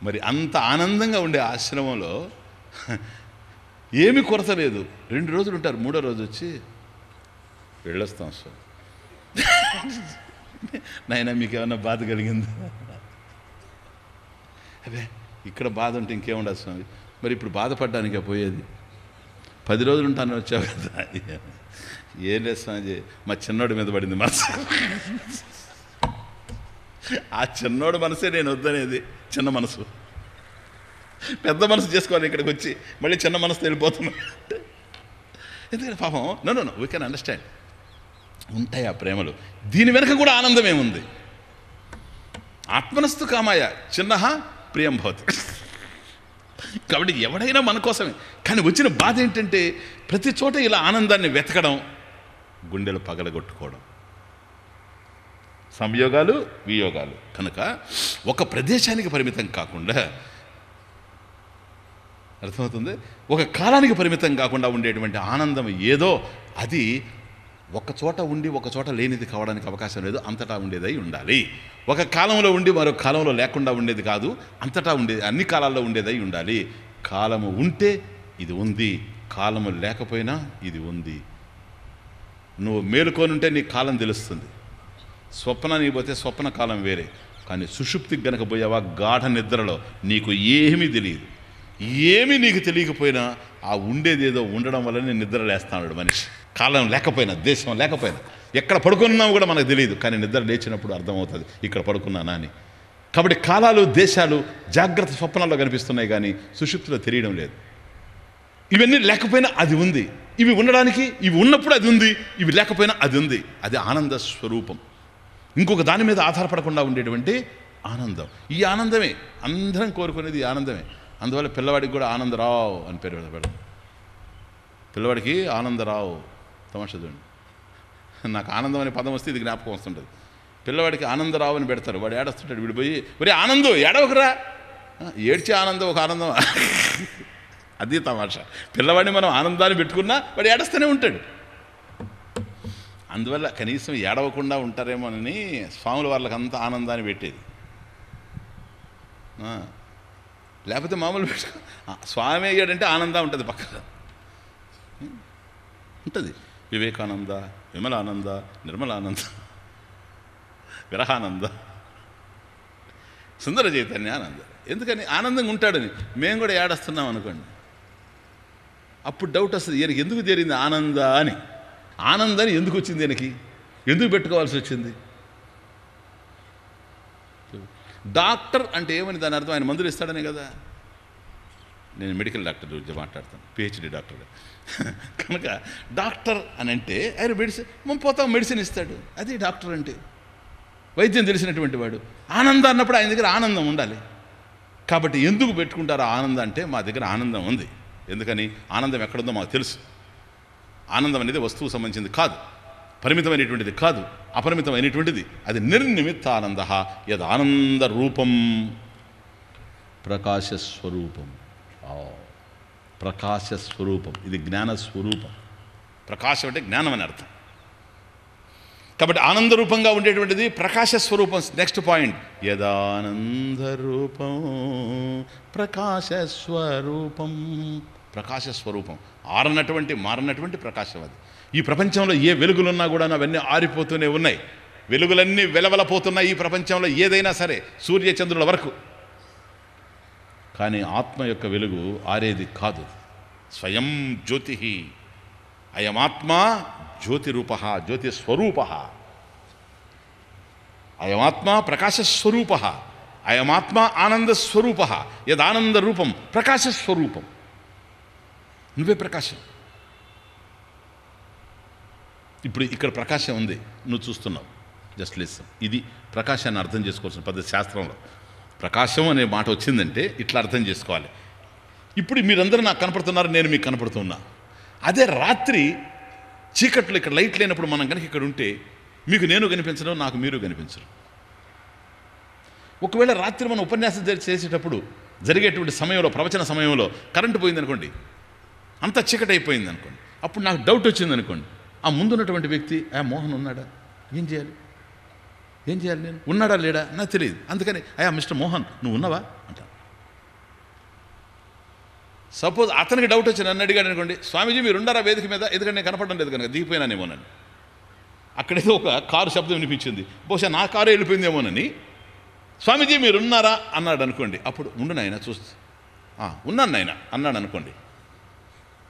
[SPEAKER 1] మరి అంత ఆనందంగా ఉండే ఆశ్రమంలో ఏమీ కొరత లేదు. 2 రోజులు ఉంటారు, 3వ రోజు వచ్చి వెళ్ళొస్తాం సార్. నాయనా మీకు ఏమన్నా బాధ కలిగిందా? అదే ఇక్కడ బాధ ఉంటే ఇంకేముండదు స్వామి. మరి ఇప్పుడు బాధపడ్డానికే పోయేది, 10 రోజులు ఉంటాను వచ్చావు కదా. ఏం లేదు స్వామిజీ, మా చిన్నోడి మీద పడింది మనసు. ఆ చిన్నోడు మనసే నేను వద్దనేది. చిన్న మనసు, పెద్ద మనసు చేసుకోవాలి ఇక్కడికి వచ్చి, మళ్ళీ చిన్న మనసు వెళ్ళిపోతున్నా. ఎందుకంటే పాపం నో వీ కెన్ అండర్స్టాండ్, ఉంటాయి ఆ ప్రేమలు. దీని వెనక కూడా ఆనందమేముంది? ఆత్మనస్తు కామాయ చిన్న ప్రియం భవతి. కాబట్టి ఎవడైనా మన కోసమే. కానీ వచ్చిన బాధ ఏంటంటే ప్రతి చోట ఇలా ఆనందాన్ని వెతకడం, గుండెలు పగలగొట్టుకోవడం, సంయోగాలు వియోగాలు. కనుక ఒక ప్రదేశానికి పరిమితం కాకుండా, అర్థమవుతుంది, ఒక కాలానికి పరిమితం కాకుండా ఉండేటువంటి ఆనందం ఏదో అది ఒక చోట ఉండి ఒక చోట లేనిది కావడానికి అవకాశం లేదు, అంతటా ఉండేదై ఉండాలి. ఒక కాలంలో ఉండి మరొక కాలంలో లేకుండా ఉండేది కాదు, అంతటా ఉండేది, అన్ని కాలాల్లో ఉండేదై ఉండాలి. కాలము ఉంటే ఇది ఉంది, కాలము లేకపోయినా ఇది ఉంది. నువ్వు మేలుకోనుంటే నీ కాలం తెలుస్తుంది. స్వప్నానికి పోతే స్వప్న కాలం వేరే, కానీ సుషుప్తికి గనక పోయావా గాఢ నిద్రలో నీకు ఏమీ తెలియదు. ఏమీ నీకు తెలియకపోయినా ఆ ఉండేది ఏదో ఉండడం వల్లనే నిద్ర లేస్తాడు మనిషి. కాలం లేకపోయినా, దేశం లేకపోయినా, ఎక్కడ పడుకున్నావు కూడా మనకు తెలియదు, కానీ నిద్ర లేచినప్పుడు అర్థమవుతుంది ఇక్కడ పడుకున్నానా అని. కాబట్టి కాలాలు దేశాలు జాగ్రత్త స్వప్నాల్లో కనిపిస్తున్నాయి, కానీ సుషుప్తిలో తెలియడం లేదు. ఇవన్నీ లేకపోయినా అది ఉంది, ఇవి ఉండడానికి, ఇవి ఉన్నప్పుడు అది ఉంది, ఇవి లేకపోయినా అది ఉంది. అది ఆనంద స్వరూపం. ఇంకొక దాని మీద ఆధారపడకుండా ఉండేటువంటి ఆనందం. ఈ ఆనందమే అందరం కోరుకునేది, ఈ ఆనందమే. అందువల్ల పిల్లవాడికి కూడా ఆనందరావు అని పేరు పెడతాడు. పిల్లవాడికి ఆనందరావు. తమాషా చూడండి, నాకు ఆనందం అనే పదం వస్తే ఇది జ్ఞాపకం వస్తుంటుంది. పిల్లవాడికి ఆనందరావు అని పెడతారు. వాడు ఏడుస్తుంటాడు, విడిపోయి మరి ఆనందం ఏడవకురా, ఏడ్చే ఆనందం ఒక ఆనందం. అది తమాషా. పిల్లవాడిని మనం ఆనందాన్ని పెట్టుకున్నా వాడు ఏడుస్తూనే ఉంటాడు. అందువల్ల కనీసం ఏడవకుండా ఉంటారేమోనని స్వాముల వాళ్ళకి అంత ఆనందాన్ని పెట్టేది. లేకపోతే మామూలు పెట్టుకో, స్వామి అయ్యాడంటే ఆనందం ఉంటుంది, పక్కన ఉంటుంది. వివేకానంద, విమలానంద, నిర్మలానంద, విరహానంద, సుందర చైతన్య ఆనంద. ఎందుకని ఆనందంగా ఉంటాడని. మేము కూడా ఏడుస్తున్నాం అనుకోండి, అప్పుడు డౌట్ వస్తుంది, ఈయనకి ఎందుకు చేరింది ఆనంద అని. ఆనందాన్ని ఎందుకు వచ్చింది ఈయనకి, ఎందుకు పెట్టుకోవాల్సి వచ్చింది? డాక్టర్ అంటే ఏమని దాని అర్థం? ఆయన మందులు ఇస్తాడనే కదా. నేను మెడికల్ డాక్టర్ గురించి మాట్లాడతాను, పిహెచ్డి డాక్టర్గా. కనుక డాక్టర్ అని అంటే ఆయన మెడిసిన్, మనం పోతాం మెడిసిన్ ఇస్తాడు, అది డాక్టర్ అంటే. వైద్యం తెలిసినటువంటి వాడు. ఆనందం అన్నప్పుడు ఆయన దగ్గర ఆనందం ఉండాలి. కాబట్టి ఎందుకు పెట్టుకుంటారు ఆనందం అంటే, మా దగ్గర ఆనందం ఉంది. ఎందుకని? ఆనందం ఎక్కడుందో మాకు తెలుసు. ఆనందం అనేది వస్తువు సంబంధించింది కాదు, పరిమితమైనటువంటిది కాదు, అపరిమితమైనటువంటిది. అది నిర్నిమిత్త ఆనంద. యద్ ఆనంద రూపం ప్రకాశస్వరూపం. ప్రకాశస్వరూపం, ఇది జ్ఞానస్వరూపం. ప్రకాశం అంటే జ్ఞానం అని అర్థం. కాబట్టి ఆనందరూపంగా ఉండేటువంటిది ప్రకాశస్వరూపం. Next point, యదానందరూపం ప్రకాశస్వరూపం. ప్రకాశస్వరూపం, ఆరనటువంటి మారనటువంటి ప్రకాశం అది. ఈ ప్రపంచంలో ఏ వెలుగులున్నా కూడా అవన్నీ ఆరిపోతూనే ఉన్నాయి. వెలుగులన్నీ వెలవలపోతున్నాయి ఈ ప్రపంచంలో, ఏదైనా సరే, సూర్యచంద్రుల వరకు. కానీ ఆత్మ యొక్క వెలుగు ఆరేది కాదు. స్వయం జ్యోతి, అయమాత్మ జ్యోతిరూప, జ్యోతిస్వరూప. అయమాత్మ ప్రకాశస్వరూప, అయమాత్మ ఆనందస్వరూప. యదానంద రూపం ప్రకాశస్వరూపం. నువ్వే ప్రకాశం. ఇప్పుడు ఇక్కడ ప్రకాశం ఉంది, నువ్వు చూస్తున్నావు. Just listen. ఇది ప్రకాశాన్ని అర్థం చేసుకోవాల్సిన పద్ధతి. శాస్త్రంలో ప్రకాశం అనే మాట వచ్చిందంటే ఇట్లా అర్థం చేసుకోవాలి. ఇప్పుడు మీరందరూ నాకు కనపడుతున్నారు, నేను మీకు కనపడుతున్నా. అదే రాత్రి చీకట్లో ఇక్కడ లైట్ లేనప్పుడు మనం కనుక ఇక్కడ ఉంటే మీకు నేను కనిపించడం, నాకు మీరు కనిపించరు. ఒకవేళ రాత్రి మనం ఉపన్యాసం చేసేటప్పుడు జరిగేటువంటి సమయంలో, ప్రవచన సమయంలో కరెంటు పోయిందనుకోండి, అంత చీకటి అయిపోయింది అనుకోండి, అప్పుడు నాకు డౌట్ వచ్చింది అనుకోండి, ఆ ముందున్నటువంటి వ్యక్తి మోహన్ ఉన్నాడా, ఏం చేయాలి నేను, ఉన్నాడా లేడా నాకు తెలియదు. అందుకని మిస్టర్ మోహన్ నువ్వు ఉన్నావా అంట. సపోజ్ అతనికి డౌట్ వచ్చి నన్ను అడిగాడు అనుకోండి, స్వామీజీ మీరు ఉండారా వేదిక మీద, ఎందుకంటే నేను కనపడడం లేదు కనుక దిగిపోయినానేమోనని. అక్కడేదో ఒక కారు శబ్దం వినిపించింది, బహుశా నా కారు వెళ్ళిపోయిందేమోనని. స్వామీజీ మీరు ఉన్నారా అన్నాడు అనుకోండి, అప్పుడు ఉండు నాయన చూస్తే ఉన్నాను నాయన అన్నాడు అనుకోండి,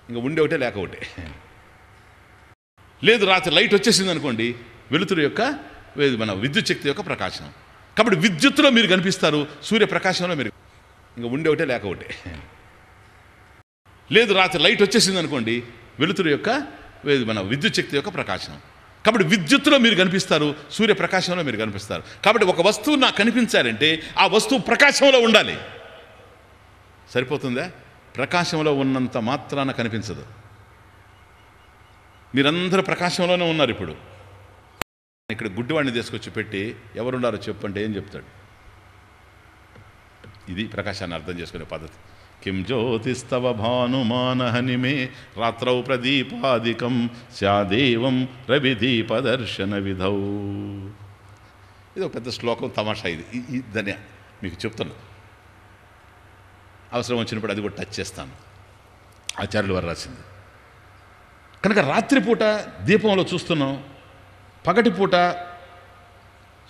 [SPEAKER 1] ఇంకా ఉండే ఒకటే లేక ఒకటే. లేదు రాత్రి లైట్ వచ్చేసింది అనుకోండి, వెలుతురు యొక్క మన విద్యుత్ శక్తి యొక్క ప్రకాశం. కాబట్టి విద్యుత్తులో మీరు కనిపిస్తారు, సూర్యప్రకాశంలో మీరు, ఇంకా ఉండే ఒకటే లేక ఒకటే. లేదు రాత్రి లైట్ వచ్చేసింది అనుకోండి, వెలుతురు యొక్క మన విద్యుత్ శక్తి యొక్క ప్రకాశం. కాబట్టి విద్యుత్తులో మీరు కనిపిస్తారు, సూర్యప్రకాశంలో మీరు కనిపిస్తారు. కాబట్టి ఒక వస్తువు నాకు కనిపించాలంటే ఆ వస్తువు ప్రకాశంలో ఉండాలి. సరిపోతుందా? ప్రకాశంలో ఉన్నంత మాత్రాన కనిపించదు. మీరందరూ ప్రకాశంలోనే ఉన్నారు. ఇప్పుడు ఇక్కడ గుడ్డివాడిని తీసుకొచ్చి పెట్టి ఎవరున్నారో చెప్పంటే ఏం చెప్తాడు? ఇది ప్రకాశాన్ని అర్థం చేసుకునే పద్ధతి. కిం జ్యోతిస్తవ భానుమానహనిమే రాత్రౌ ప్రదీపాదికం స్యాదేవం రవిదీపదర్శన విధౌ. ఇది ఒక పెద్ద శ్లోకం, తమాషా. ఇది దాన్ని మీకు చెప్తున్నా, అవసరం వచ్చినప్పుడు అది కూడా టచ్ చేస్తాను. ఆచార్యులు వారు రాసింది. కనుక రాత్రిపూట దీపంలో చూస్తున్నాం, పగటిపూట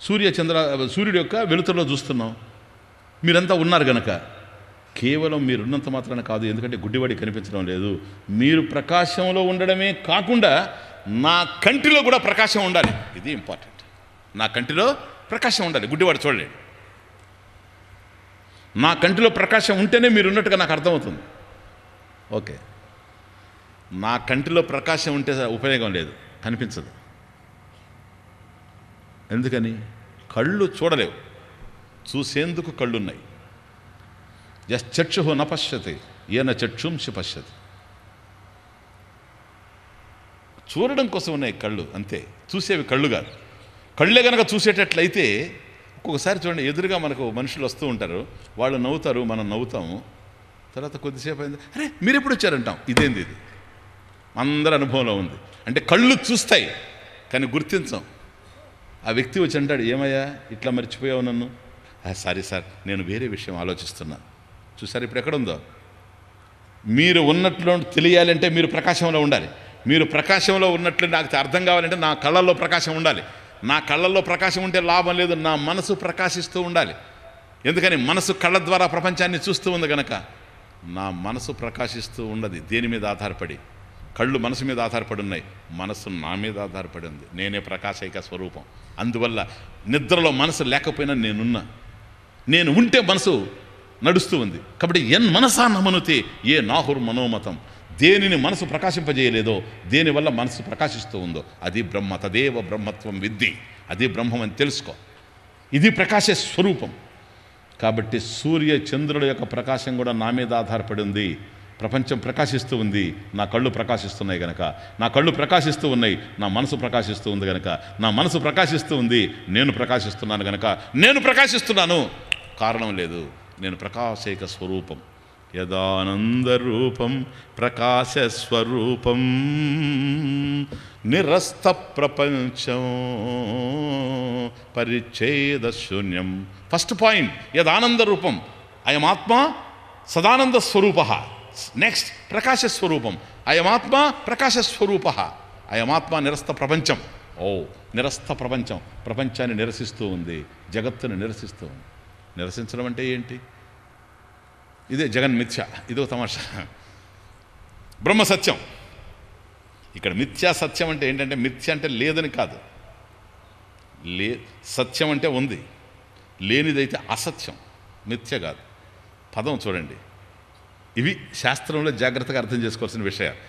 [SPEAKER 1] సూర్యుడి యొక్క వెలుతురులో చూస్తున్నాం. మీరంతా ఉన్నారు గనక కేవలం మీరున్నంత మాత్రాన కాదు, ఎందుకంటే గుడ్డివాడి కనిపించడం లేదు. మీరు ప్రకాశంలో ఉండడమే కాకుండా నా కంటిలో కూడా ప్రకాశం ఉండాలి. ఇది ఇంపార్టెంట్. నా కంటిలో ప్రకాశం ఉండాలి, గుడ్డివాడు చూడలేడు. నా కంటిలో ప్రకాశం ఉంటేనే మీరు ఉన్నట్టుగా నాకు అర్థమవుతుంది. ఓకే, నా కంటిలో ప్రకాశం ఉంటే ఉపయోగం లేదు, కనిపించదు. ఎందుకని? కళ్ళు చూడలేవు, చూసేందుకు కళ్ళున్నాయి. యశ్చక్షుః న పశ్యతి ఏన చక్షుంషి పశ్యతి. చూడడం కోసం ఉన్నాయి కళ్ళు, అంతే. చూసేవి కళ్ళు కాదు. కళ్ళే కనుక చూసేటట్లయితే ఒక్కొక్కసారి చూడండి, ఎదురుగా మనకు మనుషులు వస్తూ ఉంటారు, వాళ్ళు నవ్వుతారు, మనం నవ్వుతాము. తర్వాత కొద్దిసేపు అయింది, అరే మీరు ఎప్పుడు వచ్చారంటాం. ఇదేంది ఇది? అందరి అనుభవంలో ఉంది. అంటే కళ్ళు చూస్తాయి కానీ గుర్తించం. ఆ వ్యక్తి వచ్చి అంటాడు, ఏమయ్యా ఇట్లా మర్చిపోయావు నన్ను? సారీ సార్, నేను వేరే విషయం ఆలోచిస్తున్నాను. చూసారు ఇప్పుడు ఎక్కడుందో? మీరు ఉన్నట్లు తెలియాలంటే మీరు ప్రకాశంలో ఉండాలి. మీరు ప్రకాశంలో ఉన్నట్లు నాకు అర్థం కావాలంటే నా కళ్ళల్లో ప్రకాశం ఉండాలి. నా కళ్ళల్లో ప్రకాశం ఉంటే లాభం లేదు, నా మనసు ప్రకాశిస్తూ ఉండాలి. ఎందుకని? మనసు కళ్ళ ద్వారా ప్రపంచాన్ని చూస్తూ ఉంది కనుక నా మనసు ప్రకాశిస్తూ ఉన్నది. దేని మీద ఆధారపడి? కళ్ళు మనసు మీద ఆధారపడి ఉన్నాయి, మనసు నా మీద ఆధారపడి ఉంది. నేనే ప్రకాశైక స్వరూపం. అందువల్ల నిద్రలో మనసు లేకపోయినా నేనున్నా, నేను ఉంటే మనసు నడుస్తూ ఉంది. కాబట్టి ఎన్ మనసా నమనుతే ఏ నాహుర్ మనోమతం. దేనిని మనసు ప్రకాశింపజేయలేదో, దేనివల్ల మనసు ప్రకాశిస్తూ ఉందో అది బ్రహ్మ. తదేవ బ్రహ్మత్వం విద్ధి. అది బ్రహ్మం అని తెలుసుకో. ఇది ప్రకాశ స్వరూపం. కాబట్టి సూర్య చంద్రుల యొక్క ప్రకాశం కూడా నా మీద ఆధారపడి ఉంది. ప్రపంచం ప్రకాశిస్తూ ఉంది, నా కళ్ళు ప్రకాశిస్తున్నాయి కనుక. నా కళ్ళు ప్రకాశిస్తూ ఉన్నాయి, నా మనసు ప్రకాశిస్తూ ఉంది కనుక. నా మనసు ప్రకాశిస్తూ ఉంది, నేను ప్రకాశిస్తున్నాను కనుక నేను ప్రకాశిస్తున్నాను. కారణం లేదు, నేను ప్రకాశైక స్వరూపం. యదానందరూపం ప్రకాశస్వరూపం నిరస్త ప్రపంచం పరిచ్ఛేద శూన్యం. ఫస్ట్ పాయింట్, యదానంద రూపం అయమాత్మ సదానంద స్వరూప. నెక్స్ట్ ప్రకాశస్వరూపం అయమాత్మ ప్రకాశస్వరూప. అయమాత్మ నిరస్త ప్రపంచం. నిరస్త ప్రపంచం ప్రపంచాన్ని నిరసిస్తూ ఉంది, జగత్తుని నిరసిస్తూ ఉంది. నిరసించడం అంటే ఏంటి? ఇదే జగన్మిథ్య. ఇదో తమాషా. బ్రహ్మ సత్యం. ఇక్కడ మిథ్యా సత్యం అంటే ఏంటంటే, మిథ్య అంటే లేదని కాదు, సత్యం అంటే ఉంది, లేనిదైతే అసత్యం, మిథ్య కాదు. పదం చూడండి, ఇవి శాస్త్రంలో జాగ్రత్తగా అర్థం చేసుకోవాల్సిన విషయాలు.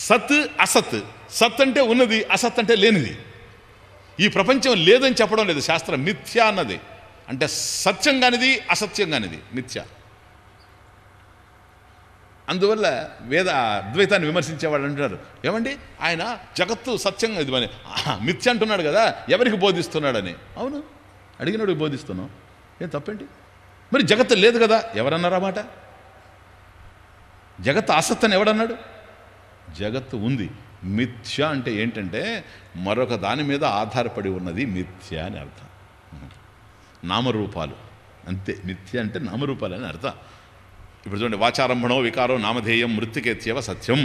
[SPEAKER 1] సత్ అసత్. సత్ అంటే ఉన్నది, అసత్ అంటే లేనిది. ఈ ప్రపంచం లేదని చెప్పడం లేదు శాస్త్రం. మిథ్య అన్నది అంటే సత్యం కానిది, అసత్యం కానిది మిథ్య. అందువల్ల వేద అద్వైతాన్ని విమర్శించేవాళ్ళు అంటున్నారు, ఏమండి ఆయన జగత్తు సత్యం ఇది అని మిథ్య అంటున్నాడు కదా, ఎవరికి బోధిస్తున్నాడని. అవును, అడిగినప్పుడు బోధిస్తున్నాం, ఏం తప్పేంటి? మరి జగత్తు లేదు కదా, ఎవరన్నారా మాట? జగత్తు అసత్ అని ఎవడన్నాడు? జగత్తు ఉంది. మిథ్య అంటే ఏంటంటే మరొక దాని మీద ఆధారపడి ఉన్నది మిథ్య అని అర్థం. నామరూపాలు అంతే. మిథ్య అంటే నామరూపాలు అని అర్థం. ఇప్పుడు చూడండి, వాచారంభణో వికారో నామధేయం మృత్తికేత్యవ సత్యం.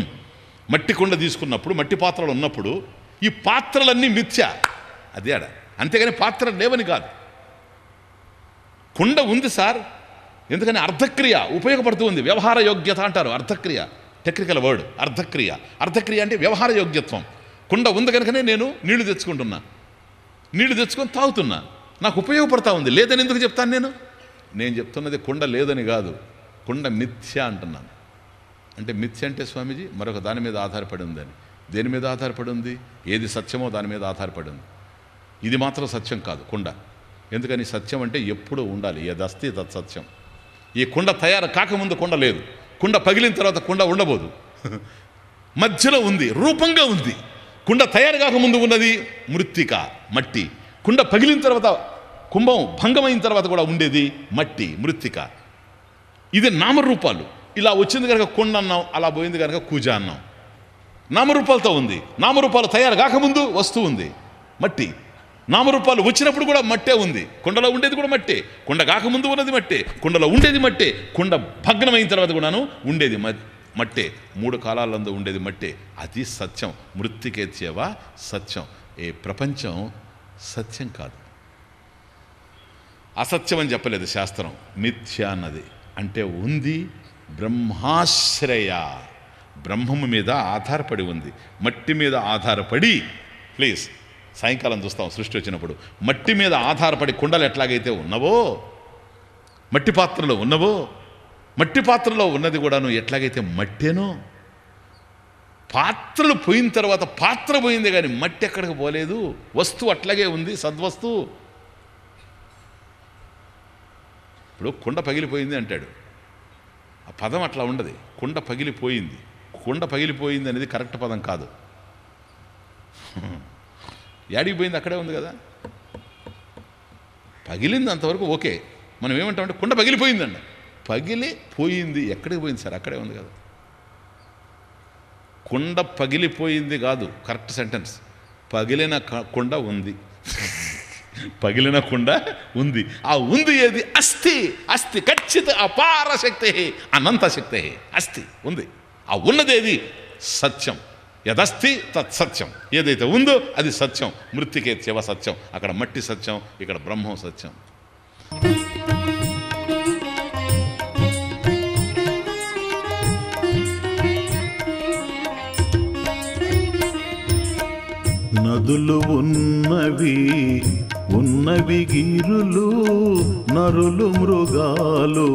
[SPEAKER 1] మట్టి కుండ తీసుకున్నప్పుడు, మట్టి పాత్రలు ఉన్నప్పుడు ఈ పాత్రలన్నీ మిథ్య, అదే ఆడ. అంతేగాని పాత్రలు లేవని కాదు. కుండ ఉంది సార్, ఎందుకని అర్ధక్రియ ఉపయోగపడుతూ ఉంది. వ్యవహార యోగ్యత అంటారు, అర్ధక్రియ టెక్నికల్ వర్డ్. అర్ధక్రియ, అర్ధక్రియ అంటే వ్యవహార యోగ్యత్వం. కుండ ఉంది కనుకనే నేను నీళ్లు తెచ్చుకుంటున్నా, నీళ్లు తెచ్చుకొని తాగుతున్నా, నాకు ఉపయోగపడతా ఉంది. లేదని ఎందుకు చెప్తాను? నేను చెప్తున్నది కుండ లేదని కాదు, కుండ మిథ్య అంటున్నాను. అంటే మిథ్య అంటే స్వామీజీ మరొక దాని మీద ఆధారపడి ఉందని. దేని మీద ఆధారపడి ఉంది? ఏది సత్యమో దాని మీద ఆధారపడి ఉంది. ఇది మాత్రం సత్యం కాదు కుండ. ఎందుకని? సత్యం అంటే ఎప్పుడూ ఉండాలి. యదస్తి తత్ సత్యం. ఈ కుండ తయారు కాకముందు కుండ లేదు, కుండ పగిలిన తర్వాత కుండ ఉండబోదు. మధ్యలో ఉంది, రూపంగా ఉంది. కుండ తయారు కాకముందు ఉన్నది మృత్తిక, మట్టి. కుండ పగిలిన తర్వాత, కుంభం భంగమైన తర్వాత కూడా ఉండేది మట్టి, మృత్తిక. ఇది నామరూపాలు. ఇలా వచ్చింది కనుక కొండ అన్నాం, అలా పోయింది కనుక కూజ అన్నాం. నామరూపాలతో ఉంది. నామరూపాలు తయారు కాకముందు వస్తువు ఉంది, మట్టి. నామరూపాలు వచ్చినప్పుడు కూడా మట్టే ఉంది. కుండలో ఉండేది కూడా మట్టే. కుండ కాకముందు ఉన్నది మట్టే, కుండలో ఉండేది మట్టే, కుండ భగ్నమైన తర్వాత కూడాను ఉండేది మట్టే. 3 కాలాలందు ఉండేది మట్టే. అది సత్యం. మృత్తికేత్యవ సత్యం. ఏ ప్రపంచం సత్యం కాదు, అసత్యం అని చెప్పలేదు శాస్త్రం. మిథ్య అన్నది అంటే ఉంది. బ్రహ్మాశ్రయ, బ్రహ్మము మీద ఆధారపడి ఉంది. మట్టి మీద ఆధారపడి, ప్లీజ్ సాయంకాలం చూస్తాం సృష్టి వచ్చినప్పుడు, మట్టి మీద ఆధారపడి కుండలు ఎట్లాగైతే ఉన్నవో, మట్టి పాత్రలో ఉన్నవో, మట్టి పాత్రలో ఉన్నది కూడాను ఎట్లాగైతే మట్టేనో, పాత్రలు పోయిన తర్వాత పాత్ర పోయింది కానీ మట్టి ఎక్కడికి పోలేదు. వస్తువు అట్లాగే ఉంది, సద్వస్తువు. ఇప్పుడు కుండ పగిలిపోయింది అంటాడు, ఆ పదం అట్లా ఉండదు. కుండ పగిలిపోయింది, కుండ పగిలిపోయింది అనేది కరెక్ట్ పదం కాదు. యాడికి పోయింది అక్కడే ఉంది కదా. పగిలింది అంతవరకు ఓకే. మనం ఏమంటామంటే కుండ పగిలిపోయిందండి. పగిలిపోయింది ఎక్కడికి పోయింది సార్? అక్కడే ఉంది కదా. కుండ పగిలిపోయింది కాదు కరెక్ట్ సెంటెన్స్. పగిలిన కుండ ఉంది. పగిలిన కుండ ఉంది. ఆ ఉంది ఏది? అస్థి. అస్థి ఖచ్చిత అపార శక్తి, అనంత శక్తి. అస్థి ఉంది. ఆ ఉన్నదేది? సత్యం. యదస్థి తత్సత్యం. ఏదైతే ఉందో అది సత్యం. మృత్తికేత్యవ సత్యం. అక్కడ మట్టి సత్యం, ఇక్కడ బ్రహ్మం సత్యం.
[SPEAKER 2] నదులు ఉన్నవి, ఉన్నవి గిరులు, నరులు మృగాలు,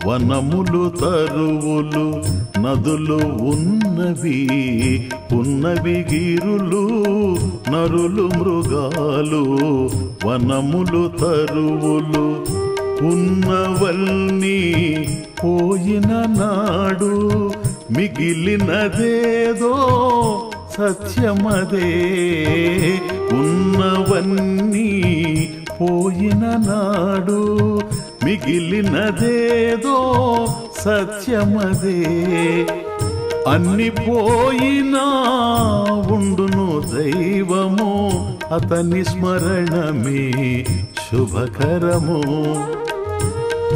[SPEAKER 2] వనములు తరువులు. నదులు ఉన్నవి, ఉన్నవి గిరులు, నరులు మృగాలు, వనములు తరువులు. ఉన్నవన్నీ పోయిన నాడు మిగిలినదేదో సత్యమదే. ఉన్నవన్నీ పోయిన నాడు మిగిలినదేదో సత్యమదే. అన్ని పోయినా ఉండును దైవము, అతని స్మరణమే శుభకరము.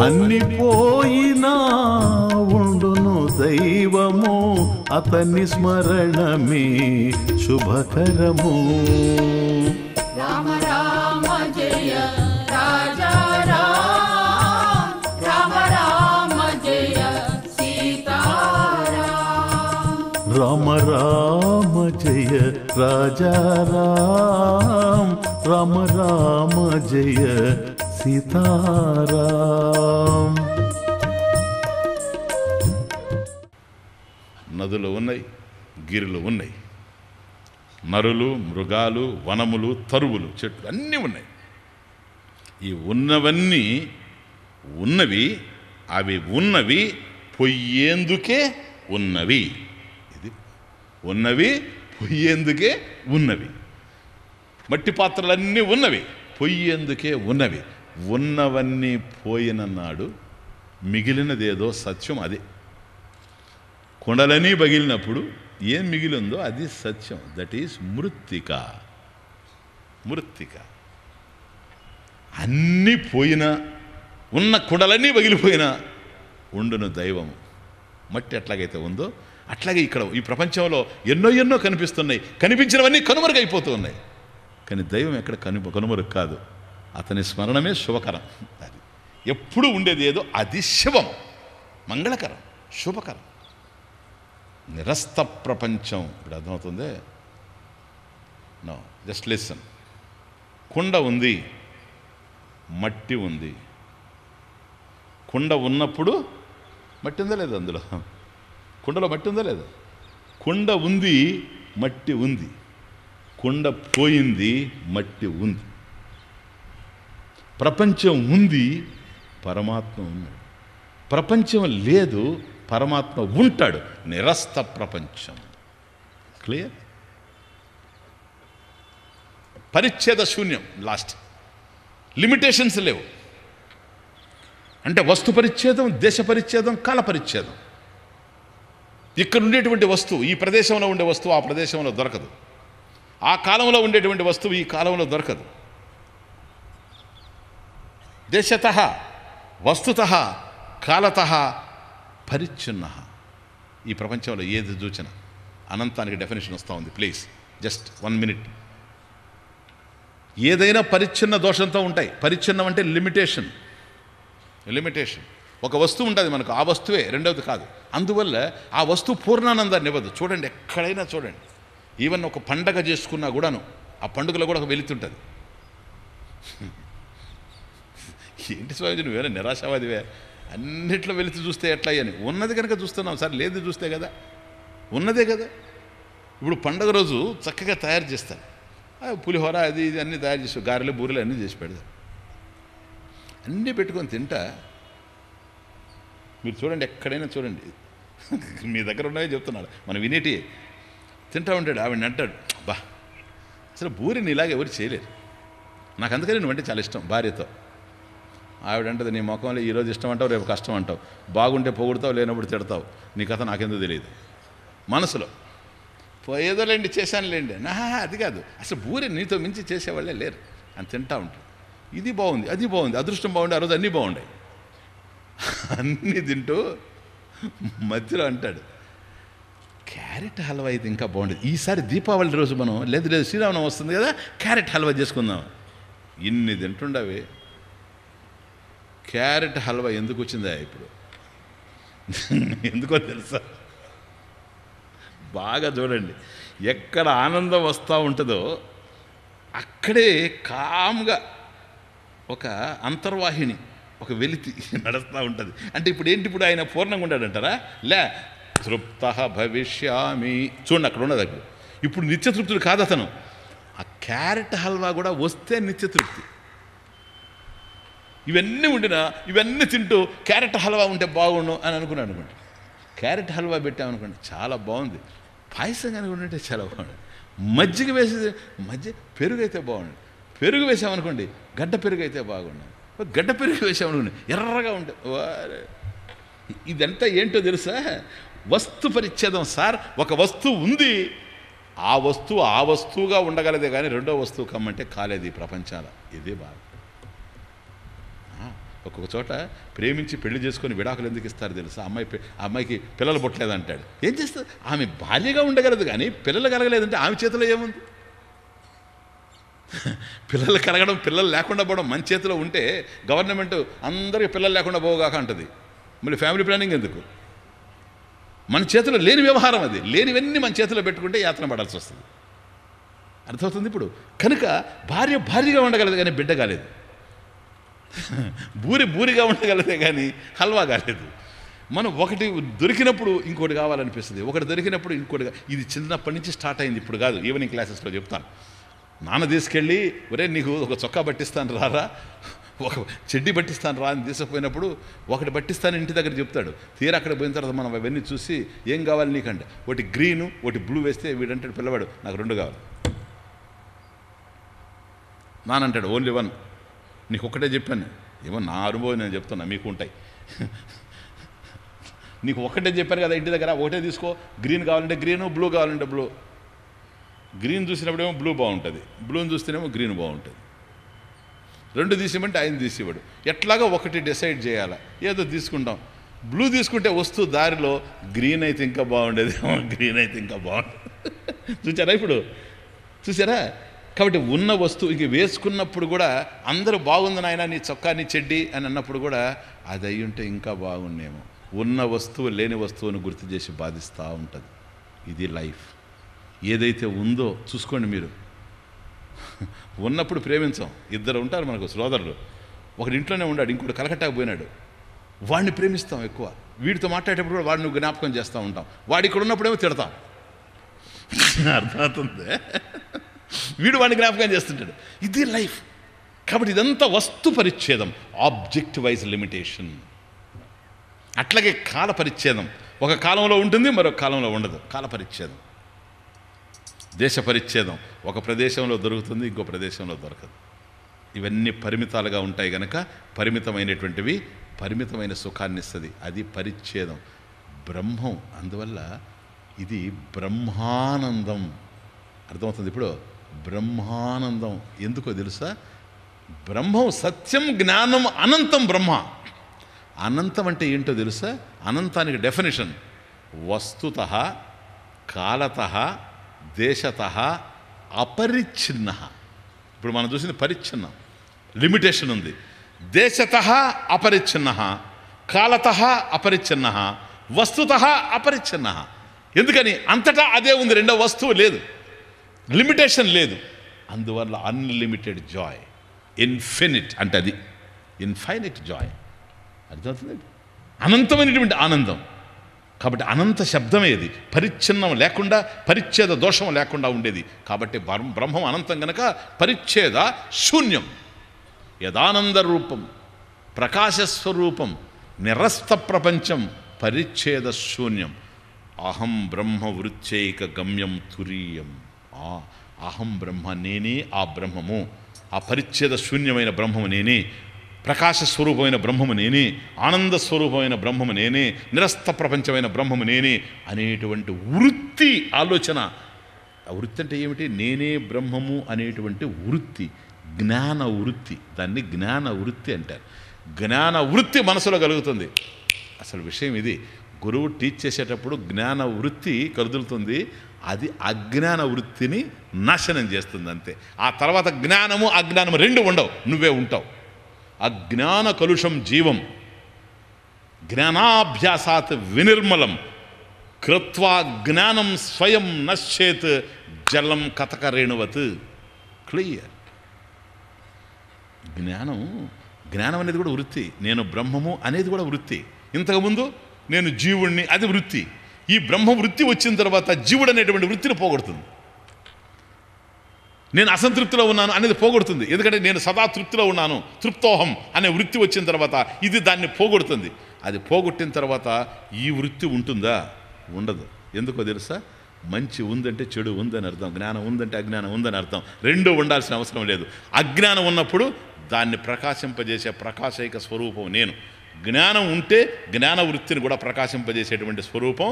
[SPEAKER 2] అన్ని పోయినా ఉండును దైవము, అతని స్మరణమే శుభకరము.
[SPEAKER 3] రామ రామ జయ రాజా రామ, రామ రామ జయ సీతారామ.
[SPEAKER 2] రామ రామ జయ రాజా రామ, రామ రామ జయ సీతారాం.
[SPEAKER 1] నదులు ఉన్నాయి, గిరులు ఉన్నాయి, నరులు, మృగాలు, వనములు, తరువులు, చెట్లు అన్నీ ఉన్నాయి. ఈ ఉన్నవన్నీ ఉన్నవి, అవి ఉన్నవి పొయ్యేందుకే ఉన్నవి. ఇది ఉన్నవి పొయ్యేందుకే ఉన్నవి. మట్టి పాత్రలన్నీ ఉన్నవి, పొయ్యేందుకే ఉన్నవి. ఉన్నవన్నీ పోయిన నాడు మిగిలినదేదో సత్యం. అదే కుండలన్నీ పగిలినప్పుడు ఏం మిగిలిందో అది సత్యం. That is మృత్తిక. మృత్తిక అన్నీ పోయినా, ఉన్న కుండలన్నీ పగిలిపోయినా ఉండును దైవము. మట్టి ఎట్లాగైతే ఉందో అట్లాగే ఇక్కడ ఈ ప్రపంచంలో ఎన్నో కనిపిస్తున్నాయి. కనిపించినవన్నీ కనుమరుగైపోతూ ఉన్నాయి. కానీ దైవం ఎక్కడ కనుమరుగు కాదు. అతని స్మరణమే శుభకరం. అది ఎప్పుడు ఉండేది ఏదో అది శివం, మంగళకరం, శుభకరం. నిరస్త ప్రపంచం ఇప్పుడు అర్థమవుతుంది. No, just listen. కుండ ఉంది, మట్టి ఉంది. కుండ ఉన్నప్పుడు మట్టి ఉందా లేదా? అందులో కుండలో మట్టి ఉందా లేదా? కుండ ఉంది, మట్టి ఉంది. కుండ పోయింది, మట్టి ఉంది. ప్రపంచం ఉంది, పరమాత్మ ఉన్నాడు. ప్రపంచం లేదు, పరమాత్మ ఉంటాడు. నిరస్త ప్రపంచం. క్లియర్? పరిచ్ఛేద శూన్యం. లాస్ట్ లిమిటేషన్స్ లేవు. అంటే వస్తు పరిచ్ఛేదం, దేశ పరిచ్ఛేదం, కాల పరిచ్ఛేదం. ఇక్కడ ఉండేటువంటి వస్తువు ఈ ప్రదేశంలో ఉండే వస్తువు ఆ ప్రదేశంలో దొరకదు. ఆ కాలంలో ఉండేటువంటి వస్తువు ఈ కాలంలో దొరకదు. దేశతః వస్తుతః కాలతః పరిచ్ఛిన్న. ఈ ప్రపంచంలో ఏది చూచిన అనంతానికి డెఫినేషన్ వస్తూ ఉంది. Please just 1 minute. ఏదైనా పరిచ్ఛిన్న దోషంతో ఉంటాయి. పరిచ్ఛిన్నం అంటే లిమిటేషన్. ఒక వస్తువు ఉంటుంది మనకు, ఆ వస్తువే, రెండవది కాదు. అందువల్ల ఆ వస్తువు పూర్ణానందాన్ని ఇవ్వదు. చూడండి, ఎక్కడైనా చూడండి, ఈవెన్ ఒక పండగ చేసుకున్నా కూడాను ఆ పండుగలో కూడా ఒక వెలుతుంటుంది. ఏంటి స్వామిజీ నువ్వేనా నిరాశావాదివే, అన్నిట్లో వెలితి చూస్తే ఎట్లా అని? ఉన్నది కనుక చూస్తున్నాం సార్, లేదు చూస్తే కదా, ఉన్నదే కదా. ఇప్పుడు పండగ రోజు చక్కగా తయారు చేస్తారు, పులిహోర అది ఇది అన్నీ తయారు చేసి, గారెలు బూరెలు అన్నీ చేసి పెడతారు. అన్నీ పెట్టుకొని తింటా. మీరు చూడండి, ఎక్కడైనా చూడండి, మీ దగ్గర ఉన్నవే చెప్తున్నాడు, మనం వినేటి తింటా ఉంటాడు. ఆవిడని అంటాడు, బా అసలు బూరిని ఇలాగ ఎవరు చేయలేరు, నాకు అందుకని నువ్వంటే చాలా ఇష్టం భార్యతో. ఆవిడంటది, నీ ముఖంలో ఈరోజు ఇష్టం అంటావు, రేపు కష్టం అంటావు, బాగుంటే పొగుడుతావు, లేనప్పుడు తిడతావు, నీ కథ నాకెందుకు తెలియదు. మనసులో ఏదోలేండి చేశానులేండి, నా అది కాదు, అసలు బూరి నీతో మించి చేసేవాళ్ళే లేరు అని తింటా ఉంటాడు. ఇది బాగుంది, అది బాగుంది, అదృష్టం బాగుంది, ఆ రోజు అన్నీ బాగుండాయి. అన్నీ తింటూ మధ్యలో అంటాడు, క్యారెట్ హల్వా అయితే ఇంకా బాగుండేది, ఈసారి దీపావళి రోజు మనం లేదు శ్రీరామనవమి వస్తుంది కదా, క్యారెట్ హల్వా చేసుకుందాం. ఇన్ని తింటుండవి. క్యారెట్ హల్వా ఎందుకు వచ్చిందా ఇప్పుడు? ఎందుకో తెలుసా? బాగా చూడండి, ఎక్కడ ఆనందం వస్తూ ఉంటుందో అక్కడే కామ్గా ఒక అంతర్వాహిని, ఒక వెలితి నడుస్తూ ఉంటుంది. అంటే ఇప్పుడు ఏంటి, ఇప్పుడు ఆయన పూర్ణంగా ఉండాడంటారా? లే, తృప్త భవిష్యామి. చూడండి అక్కడ ఉన్నది, అక్కడ ఇప్పుడు నిత్యతృప్తుడు కాదు అతను. ఆ క్యారెట్ హల్వా కూడా వస్తే నిత్యతృప్తి. ఇవన్నీ ఉండినా ఇవన్నీ తింటూ క్యారెట్ హల్వా ఉంటే బాగుండు అని అనుకున్నాను అనుకోండి. క్యారెట్ హల్వా పెట్టామనుకోండి, చాలా బాగుంది. పాయసం కనుక ఉంటే చాలా బాగుంది. మజ్జిగ వేసి పెరుగు అయితే బాగుండు. పెరుగు వేసామనుకోండి, గడ్డ పెరుగు అయితే బాగుండు. గడ్డ పెరుగు వేసామనుకోండి, ఎర్రగా ఉంటే. ఇదంతా ఏంటో తెలుసా? వస్తు పరిచ్ఛేదం సార్. ఒక వస్తువు ఉంది, ఆ వస్తువుగా ఉండగలదే కానీ రెండో వస్తువు కమ్మంటే కాలేదు ఈ ప్రపంచాల. ఇదే బాగా. ఒక్కొక్క చోట ప్రేమించి పెళ్లి చేసుకొని విడాకులు ఎందుకు ఇస్తారు తెలుసా? అమ్మాయికి పిల్లలు పుట్టలేదంటాడు. ఏం చేస్తారు? ఆమె భార్యగా ఉండగలదు కానీ పిల్లలు కలగలేదంటే ఆమె చేతిలో ఏముంది? పిల్లలు కలగడం, పిల్లలు లేకుండా పోవడం మన చేతిలో ఉంటే గవర్నమెంట్ అందరికీ పిల్లలు లేకుండా పోగాక అంటుంది. మళ్ళీ ఫ్యామిలీ ప్లానింగ్ ఎందుకు? మన చేతిలో లేని వ్యవహారం అది. లేనివన్నీ మన చేతిలో పెట్టుకుంటే యాతన పడాల్సి వస్తుంది. అర్థమవుతుంది ఇప్పుడు? కనుక భార్యగా ఉండగలదు కానీ బిడ్డ కాలేదు. బూరిగా ఉండగలదే కానీ హల్వా కాలేదు. మనం ఒకటి దొరికినప్పుడు ఇంకోటి కావాలనిపిస్తుంది, ఒకటి దొరికినప్పుడు ఇంకోటి. ఇది చిన్నప్పటి నుంచి స్టార్ట్ అయింది, ఇప్పుడు కాదు. ఈవినింగ్ క్లాసెస్లో చెప్తాను. నాన్న తీసుకెళ్ళి, ఒరే నీకు ఒక చొక్కా పట్టిస్తాను రారా, ఒక చెడ్డీ పట్టిస్తాను రా అని తీసుకుపోయినప్పుడు ఒకటి పట్టిస్తాను ఇంటి దగ్గర చెప్తాడు. తీరా అక్కడ పోయిన తర్వాత మనం అవన్నీ చూసి ఏం కావాలి నీకంటే, ఒకటి గ్రీను ఒకటి బ్లూ వేస్తే వీడంటాడు పిల్లవాడు, నాకు 2 కావాలి. నానంటాడు ఓన్లీ 1. నీకు ఒక్కటే చెప్పాను, ఏమో నా అనుభవం నేను చెప్తున్నా, మీకు ఉంటాయి. నీకు ఒక్కటే చెప్పాను కదా ఇంటి దగ్గర, ఒకటే తీసుకో. గ్రీన్ కావాలంటే గ్రీను, బ్లూ కావాలంటే బ్లూ. గ్రీన్ చూసినప్పుడేమో బ్లూ బాగుంటుంది, బ్లూని చూస్తేనేమో గ్రీన్ బాగుంటుంది. 2 తీసేమంటే ఆయన తీసేవాడు. ఎట్లాగో ఒకటి డిసైడ్ చేయాలా, ఏదో తీసుకుంటాం. బ్లూ తీసుకుంటే వస్తూ దారిలో గ్రీన్ అయితే ఇంకా బాగుండేది, గ్రీన్ అయితే ఇంకా బాగుంటుంది. చూసారా ఇప్పుడు? చూసారా? కాబట్టి ఉన్న వస్తువు ఇంక వేసుకున్నప్పుడు కూడా అందరూ బాగుంది నాయన నీ చొక్కా నీ చెడ్డి అని అన్నప్పుడు కూడా అది అయ్యి ఉంటే ఇంకా బాగుండేమో. ఉన్న వస్తువు లేని వస్తువును గుర్తు చేసి బాధిస్తూ ఉంటుంది. ఇది లైఫ్. ఏదైతే ఉందో చూసుకోండి మీరు. ఉన్నప్పుడు ప్రేమించాం. 2 ఉంటారు మనకు సోదరులు. ఒకటి ఇంట్లోనే ఉన్నాడు, ఇంకోటి కలకట్టాకు పోయినాడు. వాడిని ప్రేమిస్తాం ఎక్కువ. వీడితో మాట్లాడేటప్పుడు కూడా వాడిని జ్ఞాపకం చేస్తూ ఉంటాం. వాడు ఇక్కడ ఉన్నప్పుడేమో తిడతాం. అర్థమవుతుంది? వీడు వాడిని జ్ఞాపకం చేస్తుంటాడు. ఇది లైఫ్. కాబట్టి ఇదంతా వస్తు పరిచ్ఛేదం, ఆబ్జెక్ట్ వైజ్ లిమిటేషన్. అట్లాగే కాల పరిచ్ఛేదం. ఒక కాలంలో ఉంటుంది, మరొక కాలంలో ఉండదు. కాల పరిచ్ఛేదం. దేశ పరిచ్ఛేదం. ఒక ప్రదేశంలో దొరుకుతుంది, ఇంకో ప్రదేశంలో దొరకదు. ఇవన్నీ పరిమితాలుగా ఉంటాయి కనుక పరిమితమైనటువంటివి పరిమితమైన సుఖాన్ని ఇస్తుంది. అది పరిచ్ఛేదం. బ్రహ్మం అందువల్ల ఇది బ్రహ్మానందం. అర్థమవుతుంది ఇప్పుడు? బ్రహ్మానందం ఎందుకో తెలుసా? బ్రహ్మం సత్యం, జ్ఞానం, అనంతం. బ్రహ్మ అనంతం అంటే ఏంటో తెలుసా? అనంతానికి డెఫినేషన్ వస్తుతః కాలతః దేశతః అపరిచ్ఛిన్న. ఇప్పుడు మనం చూసింది పరిచ్ఛిన్నం, లిమిటేషన్ ఉంది. దేశతః అపరిచ్ఛిన్న, కాలతః అపరిచ్ఛిన్న, వస్తుతః అపరిచ్ఛిన్న. ఎందుకని? అంతటా అదే ఉంది, రెండో వస్తువు లేదు, లిమిటేషన్ లేదు. అందువల్ల అన్లిమిటెడ్ జాయ్, ఇన్ఫినిట్ అంటే అది ఇన్ఫైనిట్ జాయ్. అర్థమవుతుంది? అనంతమైనటువంటి ఆనందం. కాబట్టి అనంత శబ్దమే ఇది, పరిచ్ఛిన్నం లేకుండా, పరిచ్ఛేద దోషం లేకుండా ఉండేది. కాబట్టి బ్రహ్మం అనంతం గనక పరిచ్ఛేద శూన్యం. యదానంద రూపం, ప్రకాశస్వరూపం, నిరస్త ప్రపంచం, పరిచ్ఛేద శూన్యం. అహం బ్రహ్మ వృత్యైక గమ్యం తురీయం. అహం బ్రహ్మ, నేనే ఆ బ్రహ్మము, ఆ పరిచ్ఛేద శూన్యమైన బ్రహ్మము నేనే, ప్రకాశ స్వరూపమైన బ్రహ్మము నేనే, ఆనంద స్వరూపమైన బ్రహ్మము నేనే, నిరస్త ప్రపంచమైన బ్రహ్మము నేనే అనేటువంటి వృత్తి ఆలోచన. ఆ వృత్తి అంటే ఏమిటి? నేనే బ్రహ్మము అనేటువంటి వృత్తి, జ్ఞాన వృత్తి. దాన్ని జ్ఞాన వృత్తి అంటారు. జ్ఞాన వృత్తి మనసులో కలుగుతుంది. అసలు విషయం ఇది. గురువు టీచ్ చేసేటప్పుడు జ్ఞాన వృత్తి కదులుతుంది, అది అజ్ఞాన వృత్తిని నాశనం చేస్తుంది అంతే. ఆ తర్వాత జ్ఞానము అజ్ఞానము రెండు ఉండవు, నువ్వే ఉంటావు. అజ్ఞాన కలుషం జీవం జ్ఞానాభ్యాసాత్ వినిర్మలం కృత్వా జ్ఞానం స్వయం నశ్చేత్ జలం కథక రేణువత్. క్లియర్. జ్ఞానం అనేది కూడా వృత్తి. నేను బ్రహ్మము అనేది కూడా వృత్తి. ఇంతకుముందు నేను జీవుణ్ణి, అది వృత్తి. ఈ బ్రహ్మ వృత్తి వచ్చిన తర్వాత జీవుడు అనేటువంటి వృత్తిని పోగొడుతుంది. నేను అసంతృప్తిలో ఉన్నాను అనేది పోగొడుతుంది. ఎందుకంటే నేను సదా తృప్తిలో ఉన్నాను, తృప్తోహం అనే వృత్తి వచ్చిన తర్వాత ఇది దాన్ని పోగొడుతుంది. అది పోగొట్టిన తర్వాత ఈ వృత్తి ఉంటుందా? ఉండదు. ఎందుకో తెలుసా? మంచి ఉందంటే చెడు ఉందని అర్థం, జ్ఞానం ఉందంటే అజ్ఞానం ఉందని అర్థం. రెండూ ఉండాల్సిన అవసరం లేదు. అజ్ఞానం ఉన్నప్పుడు దాన్ని ప్రకాశింపజేసే ప్రకాశైక స్వరూపం నేను. జ్ఞానం ఉంటే జ్ఞాన వృత్తిని కూడా ప్రకాశింపజేసేటువంటి స్వరూపం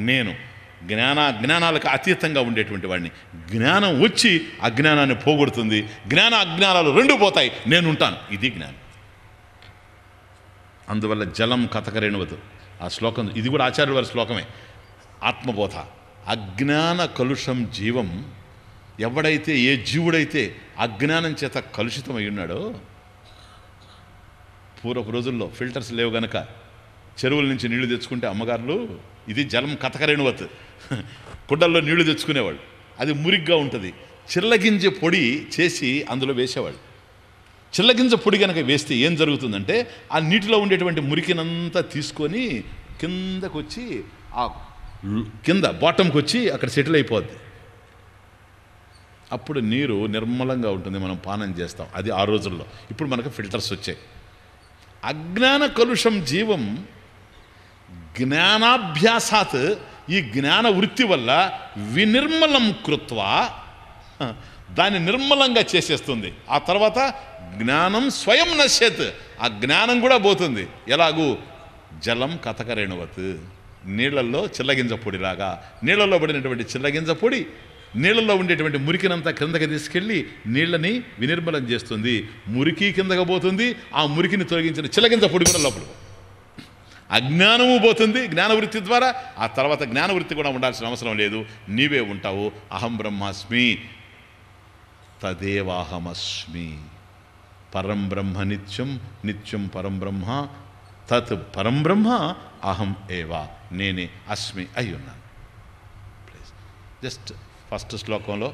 [SPEAKER 1] నేను. జ్ఞానాలకు అతీతంగా ఉండేటువంటి వాడిని. జ్ఞానం వచ్చి అజ్ఞానాన్ని పోగొడుతుంది. అజ్ఞానాలు రెండు పోతాయి, నేనుంటాను. ఇది జ్ఞానం. అందువల్ల జలం కథకరేణువతు ఆ శ్లోకం, ఇది కూడా ఆచార్యుల వారి శ్లోకమే. ఆత్మబోధ. అజ్ఞాన కలుషం జీవం. ఎవడైతే, ఏ జీవుడైతే అజ్ఞానం చేత కలుషితమై ఉన్నాడో, పూర్వపు రోజుల్లో ఫిల్టర్స్ లేవు గనక చెరువుల నుంచి నీళ్లు తెచ్చుకుంటే అమ్మగారులు, ఇది జలం కథకరేణువత్, కుండల్లో నీళ్లు తెచ్చుకునేవాళ్ళు. అది మురిగ్గా ఉంటుంది. చిల్లగింజ పొడి చేసి అందులో వేసేవాళ్ళు. చిల్లగింజ పొడి కనుక వేస్తే ఏం జరుగుతుందంటే ఆ నీటిలో ఉండేటువంటి మురికినంతా తీసుకొని కిందకు వచ్చి, ఆ కింద బాటంకి వచ్చి అక్కడ సెటిల్ అయిపోద్ది. అప్పుడు నీరు నిర్మలంగా ఉంటుంది, మనం పానం చేస్తాం. అది ఆ రోజుల్లో. ఇప్పుడు మనకు ఫిల్టర్స్ వచ్చాయి. అజ్ఞాన కలుషం జీవం జ్ఞానాభ్యాసాత్, ఈ జ్ఞాన వృత్తి వల్ల వినిర్మలం కృత్వా, దాన్ని నిర్మలంగా చేసేస్తుంది. ఆ తర్వాత జ్ఞానం స్వయం నశ్యత్, ఆ జ్ఞానం కూడా పోతుంది. ఎలాగూ జలం కథకరేణువత్, నీళ్లలో చిల్లగింజ పొడిలాగా. నీళ్లలో పడినటువంటి చిల్లగింజ పొడి నీళ్ళల్లో ఉండేటువంటి మురికినంతా కిందకి తీసుకెళ్ళి నీళ్ళని వినిర్మలం చేస్తుంది. మురికి కిందకు పోతుంది, ఆ మురికిని తొలగించిన చిల్లగింజ పొడి కూడా లోపల. అజ్ఞానము పోతుంది జ్ఞానవృత్తి ద్వారా. ఆ తర్వాత జ్ఞానవృత్తి కూడా ఉండాల్సిన అవసరం లేదు, నీవే ఉంటావు. అహం బ్రహ్మాస్మి తదేవాహమస్మి. పరం బ్రహ్మ నిత్యం, నిత్యం పరం బ్రహ్మ, తత్ పరం బ్రహ్మ అహం ఏవా, నేనే అస్మి అయి ఉన్నాను. ప్లీజ్ జస్ట్ ఫస్ట్ శ్లోకంలో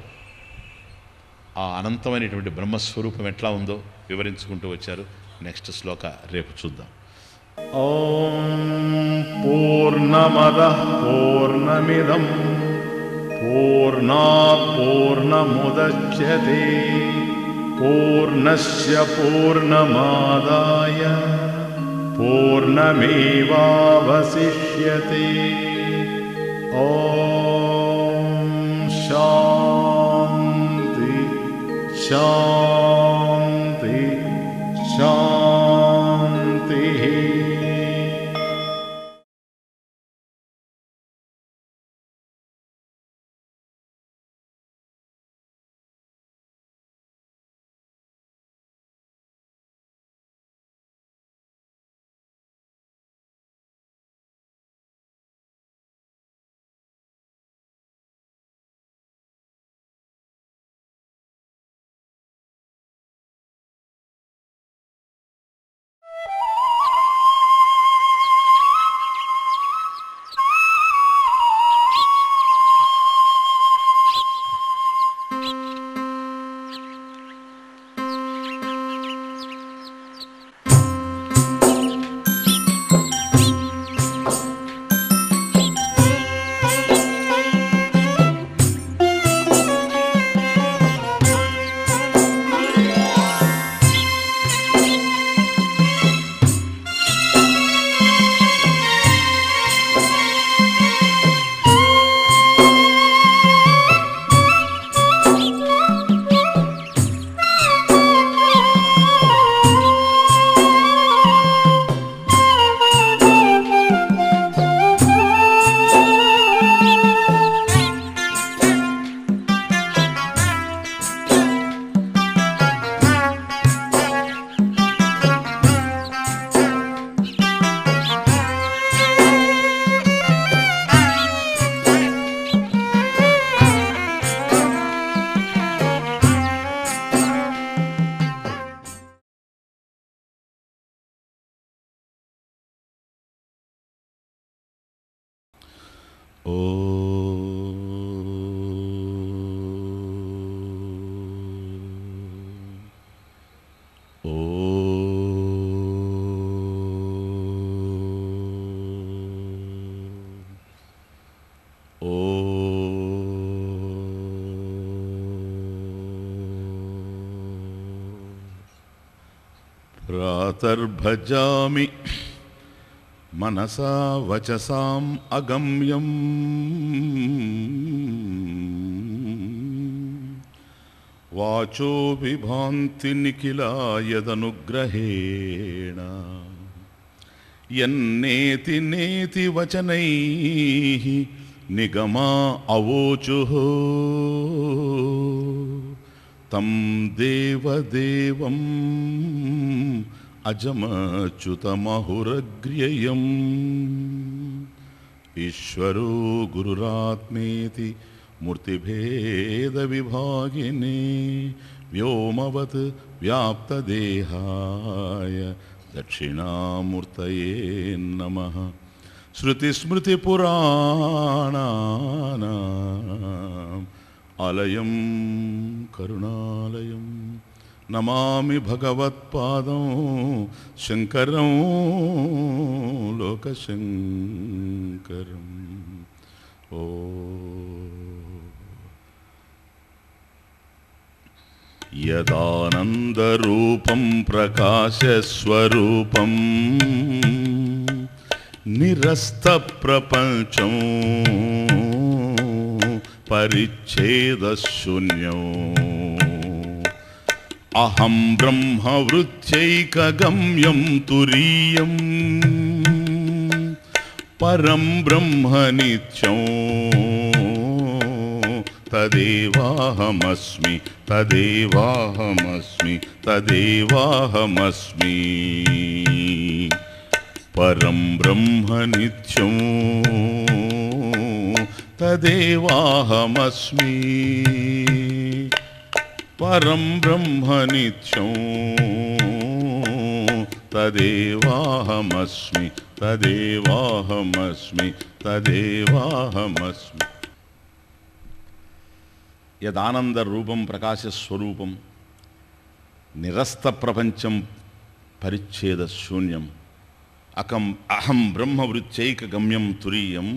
[SPEAKER 1] ఆ అనంతమైనటువంటి బ్రహ్మస్వరూపం ఎట్లా ఉందో వివరించుకుంటూ వచ్చారు. నెక్స్ట్ శ్లోక రేపు చూద్దాం.
[SPEAKER 2] ఓం పూర్ణమదః పూర్ణమిదం పూర్ణాత్ పూర్ణముదచ్యతే పూర్ణస్య పూర్ణమాదాయ పూర్ణమేవావశిష్యతే. ఓం శాంతి శాంతి శాంతి.
[SPEAKER 1] ఓ ఓ ఓ ప్రాతర్భజామి మనసా వచసాం అగమ్యం వాచో విభాంతి నిఖిలా యదనుగ్రహేణ యన్నేతి నేతి వచనైః నిగమా అవోచుః తం దేవదేవం అజమచ్యుతమహురగ్ర్యయం ఈశ్వరో గురురాత్మేతి మూర్తిభేద విభాగినే వ్యోమవత్ వ్యాప్తదేహాయ దక్షిణామూర్తయే నమః. శృతిస్మృతిపురాణానాం ఆలయం కరుణాలయం నమామి భగవత్పాదం శంకరం లోకశంకరం. ఓ యదానందరూపం ప్రకాశస్వరూపం నిరస్తప్రపంచం పరిచ్ఛేదశూన్యం అహం బ్రహ్మవృత్యైకగమ్యం తురీయం పరం బ్రహ్మ నిత్యం తదేవాహమస్మి తదేవాహమస్మి తదేవాహమస్మి పరం బ్రహ్మ నిత్యం తదేవాహమస్మి పరం బ్రహ్మ నిత్యం తదేవాహమస్మి తదేవాహమస్మి తదేవాహమస్మి. యదానంద రూపం ప్రకాశస్వరూపం నిరస్త ప్రపంచం పరిచ్ఛేద శూన్యం అహం బ్రహ్మవృత్యైక గమ్యం తురీయం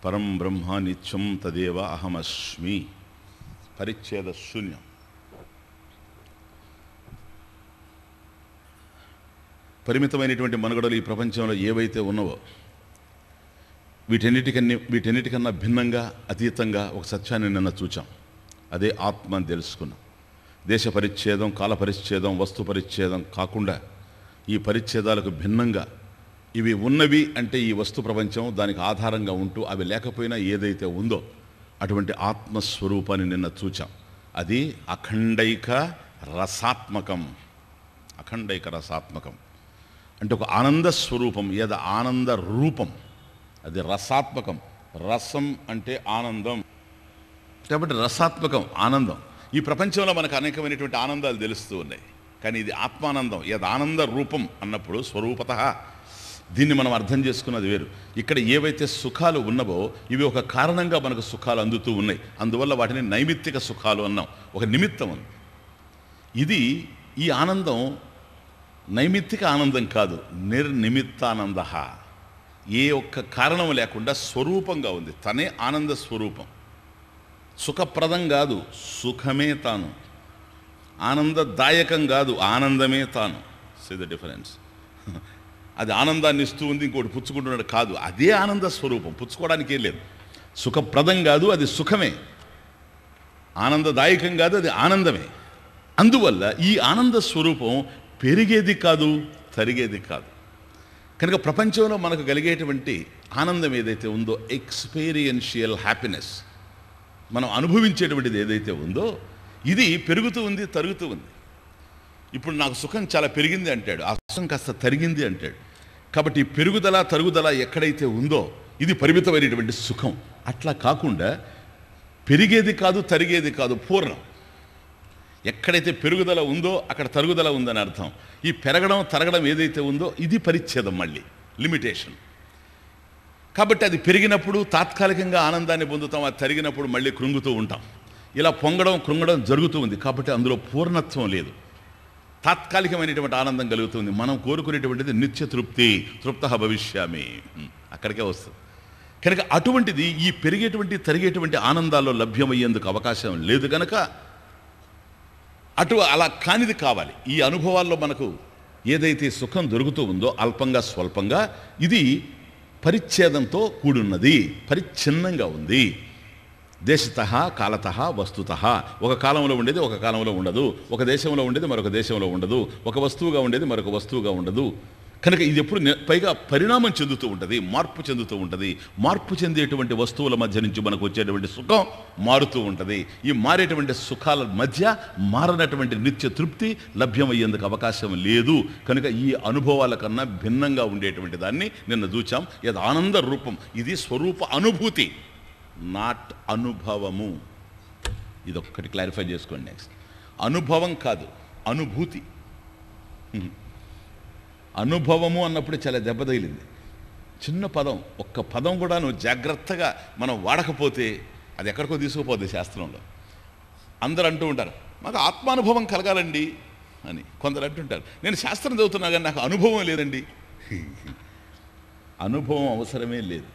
[SPEAKER 1] పరం బ్రహ్మ నిత్యం తదేవ అహమస్మి. పరిచ్ఛేద శూన్యం. పరిమితమైనటువంటి మనుగడలు ఈ ప్రపంచంలో ఏవైతే ఉన్నవో వీటన్నిటికన్నా భిన్నంగా అతీతంగా ఒక సత్యాన్ని నిన్న చూచాం. అదే ఆత్మ అని తెలుసుకున్నాం. దేశ పరిచ్ఛేదం, కాల పరిచ్ఛేదం, వస్తు పరిచ్ఛేదం కాకుండా ఈ పరిచ్ఛేదాలకు భిన్నంగా ఇవి ఉన్నవి అంటే ఈ వస్తు ప్రపంచం దానికి ఆధారంగా ఉంటూ అవి లేకపోయినా ఏదైతే ఉందో అటువంటి ఆత్మస్వరూపాన్ని నిన్న చూచాం. అది అఖండైక రసాత్మకం. అఖండైక రసాత్మకం అంటే ఒక ఆనంద స్వరూపం, ఏదో ఆనంద రూపం. అది రసాత్మకం. రసం అంటే ఆనందం కాబట్టి రసాత్మకం ఆనందం. ఈ ప్రపంచంలో మనకు అనేకమైనటువంటి ఆనందాలు తెలుస్తూ ఉన్నాయి, కానీ ఇది ఆత్మానందం. ఏది ఆనంద రూపం అన్నప్పుడు స్వరూపతః దీన్ని మనం అర్థం చేసుకున్నది వేరు. ఇక్కడ ఏవైతే సుఖాలు ఉన్నవో ఇవి ఒక కారణంగా మనకు సుఖాలు అందుతూ ఉన్నాయి. అందువల్ల వాటిని నైమిత్తిక సుఖాలు అన్నాం. ఒక నిమిత్తం ఉంది. ఇది ఈ ఆనందం నైమిత్తిక ఆనందం కాదు, నిర్నిమిత్తానంద. ఏ ఒక్క కారణం లేకుండా స్వరూపంగా ఉంది. తనే ఆనంద స్వరూపం. సుఖప్రదం కాదు, సుఖమే తాను. ఆనందదాయకం కాదు, ఆనందమే తాను. See the difference. అది ఆనందాన్ని ఇస్తూ ఉంది, ఇంకోటి పుచ్చుకుంటున్నాడు కాదు. అదే ఆనంద స్వరూపం, పుచ్చుకోవడానికి ఏం లేదు. సుఖప్రదం కాదు, అది సుఖమే. ఆనందదాయకం కాదు, అది ఆనందమే. అందువల్ల ఈ ఆనంద స్వరూపం పెరిగేది కాదు, తరిగేది కాదు. కనుక ప్రపంచంలో మనకు కలిగేటువంటి ఆనందం ఏదైతే ఉందో, ఎక్స్పీరియన్షియల్ హ్యాపీనెస్, మనం అనుభవించేటువంటిది ఏదైతే ఉందో ఇది పెరుగుతూ ఉంది, తరుగుతూ ఉంది. ఇప్పుడు నాకు సుఖం చాలా పెరిగింది అంటాడు, ఆ సుఖం కాస్త తరిగింది అంటాడు. కాబట్టి ఈ పెరుగుదల తరుగుదల ఎక్కడైతే ఉందో ఇది పరిమితమైనటువంటి సుఖం. అట్లా కాకుండా పెరిగేది కాదు, తరిగేది కాదు, పూర్ణం. ఎక్కడైతే పెరుగుదల ఉందో అక్కడ తరుగుదల ఉందని అర్థం. ఈ పెరగడం తరగడం ఏదైతే ఉందో ఇది పరిచ్ఛేదం, మళ్ళీ లిమిటేషన్. కాబట్టి అది పెరిగినప్పుడు తాత్కాలికంగా ఆనందాన్ని పొందుతాం, అది తరిగినప్పుడు మళ్ళీ కృంగుతూ ఉంటాం. ఇలా పొంగడం కృంగడం జరుగుతూ ఉంది. కాబట్టి అందులో పూర్ణత్వం లేదు, తాత్కాలికమైనటువంటి ఆనందం కలుగుతుంది. మనం కోరుకునేటువంటిది నిత్య తృప్తి, తృప్త భవిష్యామి, అక్కడికే వస్తుంది. కనుక అటువంటిది ఈ పెరిగేటువంటి తరిగేటువంటి ఆనందాల్లో లభ్యమయ్యేందుకు అవకాశం లేదు కనుక అలా కానిది కావాలి. ఈ అనుభవాల్లో మనకు ఏదైతే సుఖం దొరుకుతూ ఉందో అల్పంగా స్వల్పంగా, ఇది పరిచ్ఛేదంతో కూడున్నది, పరిచ్ఛిన్నంగా ఉంది. దేశత కాలత వస్తుత, ఒక కాలంలో ఉండేది ఒక కాలంలో ఉండదు, ఒక దేశంలో ఉండేది మరొక దేశంలో ఉండదు, ఒక వస్తువుగా ఉండేది మరొక వస్తువుగా ఉండదు. కనుక ఇది ఎప్పుడు పైగా పరిణామం చెందుతూ ఉంటుంది, మార్పు చెందుతూ ఉంటుంది. మార్పు చెందేటువంటి వస్తువుల మధ్య నుంచి మనకు వచ్చేటువంటి సుఖం మారుతూ ఉంటుంది. ఈ మారేటువంటి సుఖాల మధ్య మారనటువంటి నిత్య తృప్తి లభ్యమయ్యేందుకు అవకాశం లేదు. కనుక ఈ అనుభవాల కన్నా భిన్నంగా ఉండేటువంటి దాన్ని నిన్న చూచాం. ఇది ఆనంద రూపం, ఇది స్వరూప అనుభూతి, నాట్ అనుభవము. ఇదొక్కటి క్లారిఫై చేసుకోండి. నెక్స్ట్, అనుభవం కాదు, అనుభూతి. అనుభవము అన్నప్పుడు చాలా దెబ్బతగిలింది. చిన్న పదం, ఒక్క పదం కూడా నువ్వు జాగ్రత్తగా మనం వాడకపోతే అది ఎక్కడికో తీసుకుపోద్ది. శాస్త్రంలో అందరూ అంటూ ఉంటారు, మాకు ఆత్మానుభవం కలగాలండి అని. కొందరు అంటుంటారు, నేను శాస్త్రం చదువుతున్నా కానీ నాకు అనుభవం లేదండి. అనుభవం అవసరమే లేదు,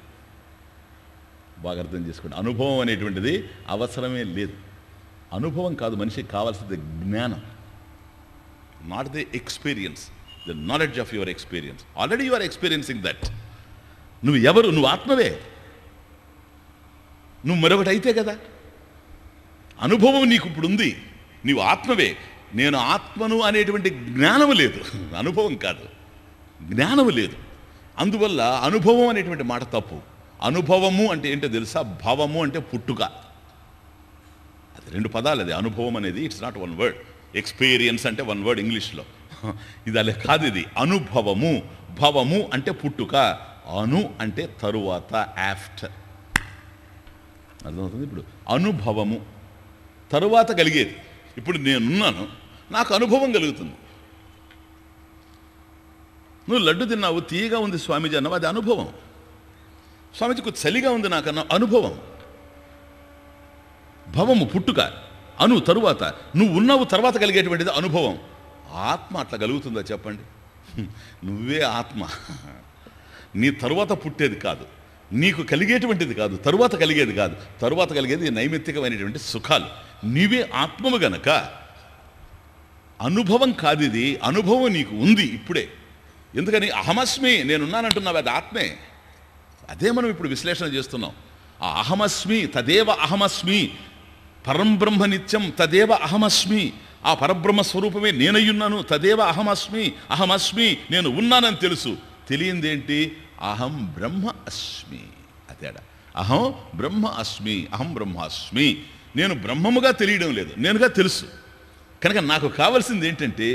[SPEAKER 1] బాగా అర్థం చేసుకోండి. అనుభవం అనేటువంటిది అవసరమే లేదు. అనుభవం కాదు, మనిషికి కావాల్సింది జ్ఞానం, not the experience, the knowledge of your experience. Already you are experiencing that. నువ్వు ఎవరు? నువ్వు ఆత్మవే. నువ్వు మరొకటి అయితే కదా. అనుభవం నీకు ఇప్పుడు ఉంది, నీవు ఆత్మవే. నేను ఆత్మను అనేటువంటి జ్ఞానము లేదు, అనుభవం కాదు, జ్ఞానము లేదు. అందువల్ల అనుభవం అనేటువంటి మాట తప్పు. అనుభవము అంటే ఏంటో తెలుసా? భవము అంటే పుట్టుక, అది రెండు పదాలు. అది అనుభవం అనేది it's not one word. Experience అంటే వన్ వర్డ్ ఇంగ్లీష్లో, ఇది అలా కాదు. ఇది అనుభవము. భవము అంటే పుట్టుక, అను అంటే తరువాత, ఆఫ్టర్. అర్థమవుతుంది? ఇప్పుడు అనుభవము తరువాత కలిగేది. ఇప్పుడు నేనున్నాను, నాకు అనుభవం కలుగుతుంది. నువ్వు లడ్డు తిన్నావు, తీయగా ఉంది స్వామీజీ అన్నావు, అది అనుభవం. స్వామీజీకి చలిగా ఉంది నాకన్నా అనుభవం. భవము పుట్టుక, అను తరువాత, నువ్వు ఉన్నావు తర్వాత కలిగేటువంటిది అనుభవం. ఆత్మ అట్లా కలుగుతుందా చెప్పండి? నువ్వే ఆత్మ, నీ తరువాత పుట్టేది కాదు, నీకు కలిగేటువంటిది కాదు, తరువాత కలిగేది కాదు. తరువాత కలిగేది నైమిత్తికమైనటువంటి సుఖాలు. నీవే ఆత్మము గనక అనుభవం కాదు ఇది, అనుభవం నీకు ఉంది ఇప్పుడే. ఎందుకని? అహమస్మి, నేనున్నానంటున్నావు, అది ఆత్మే. అదే మనం ఇప్పుడు విశ్లేషణ చేస్తున్నాం. ఆ అహమస్మి, తదేవ అహమస్మి, పరం బ్రహ్మ నిత్యం, తదేవ అహమస్మి. ఆ పరబ్రహ్మ స్వరూపమే నేనయ్యున్నాను, తదేవ అహమస్మి. అహమస్మి, నేను ఉన్నానని తెలుసు. తెలియందేంటి? అహం బ్రహ్మ అస్మి. అదేడా, అహం బ్రహ్మ అస్మి, అహం బ్రహ్మాస్మి. నేను బ్రహ్మముగా తెలియడం లేదు, నేనుగా తెలుసు. కనుక నాకు కావాల్సింది ఏంటంటే,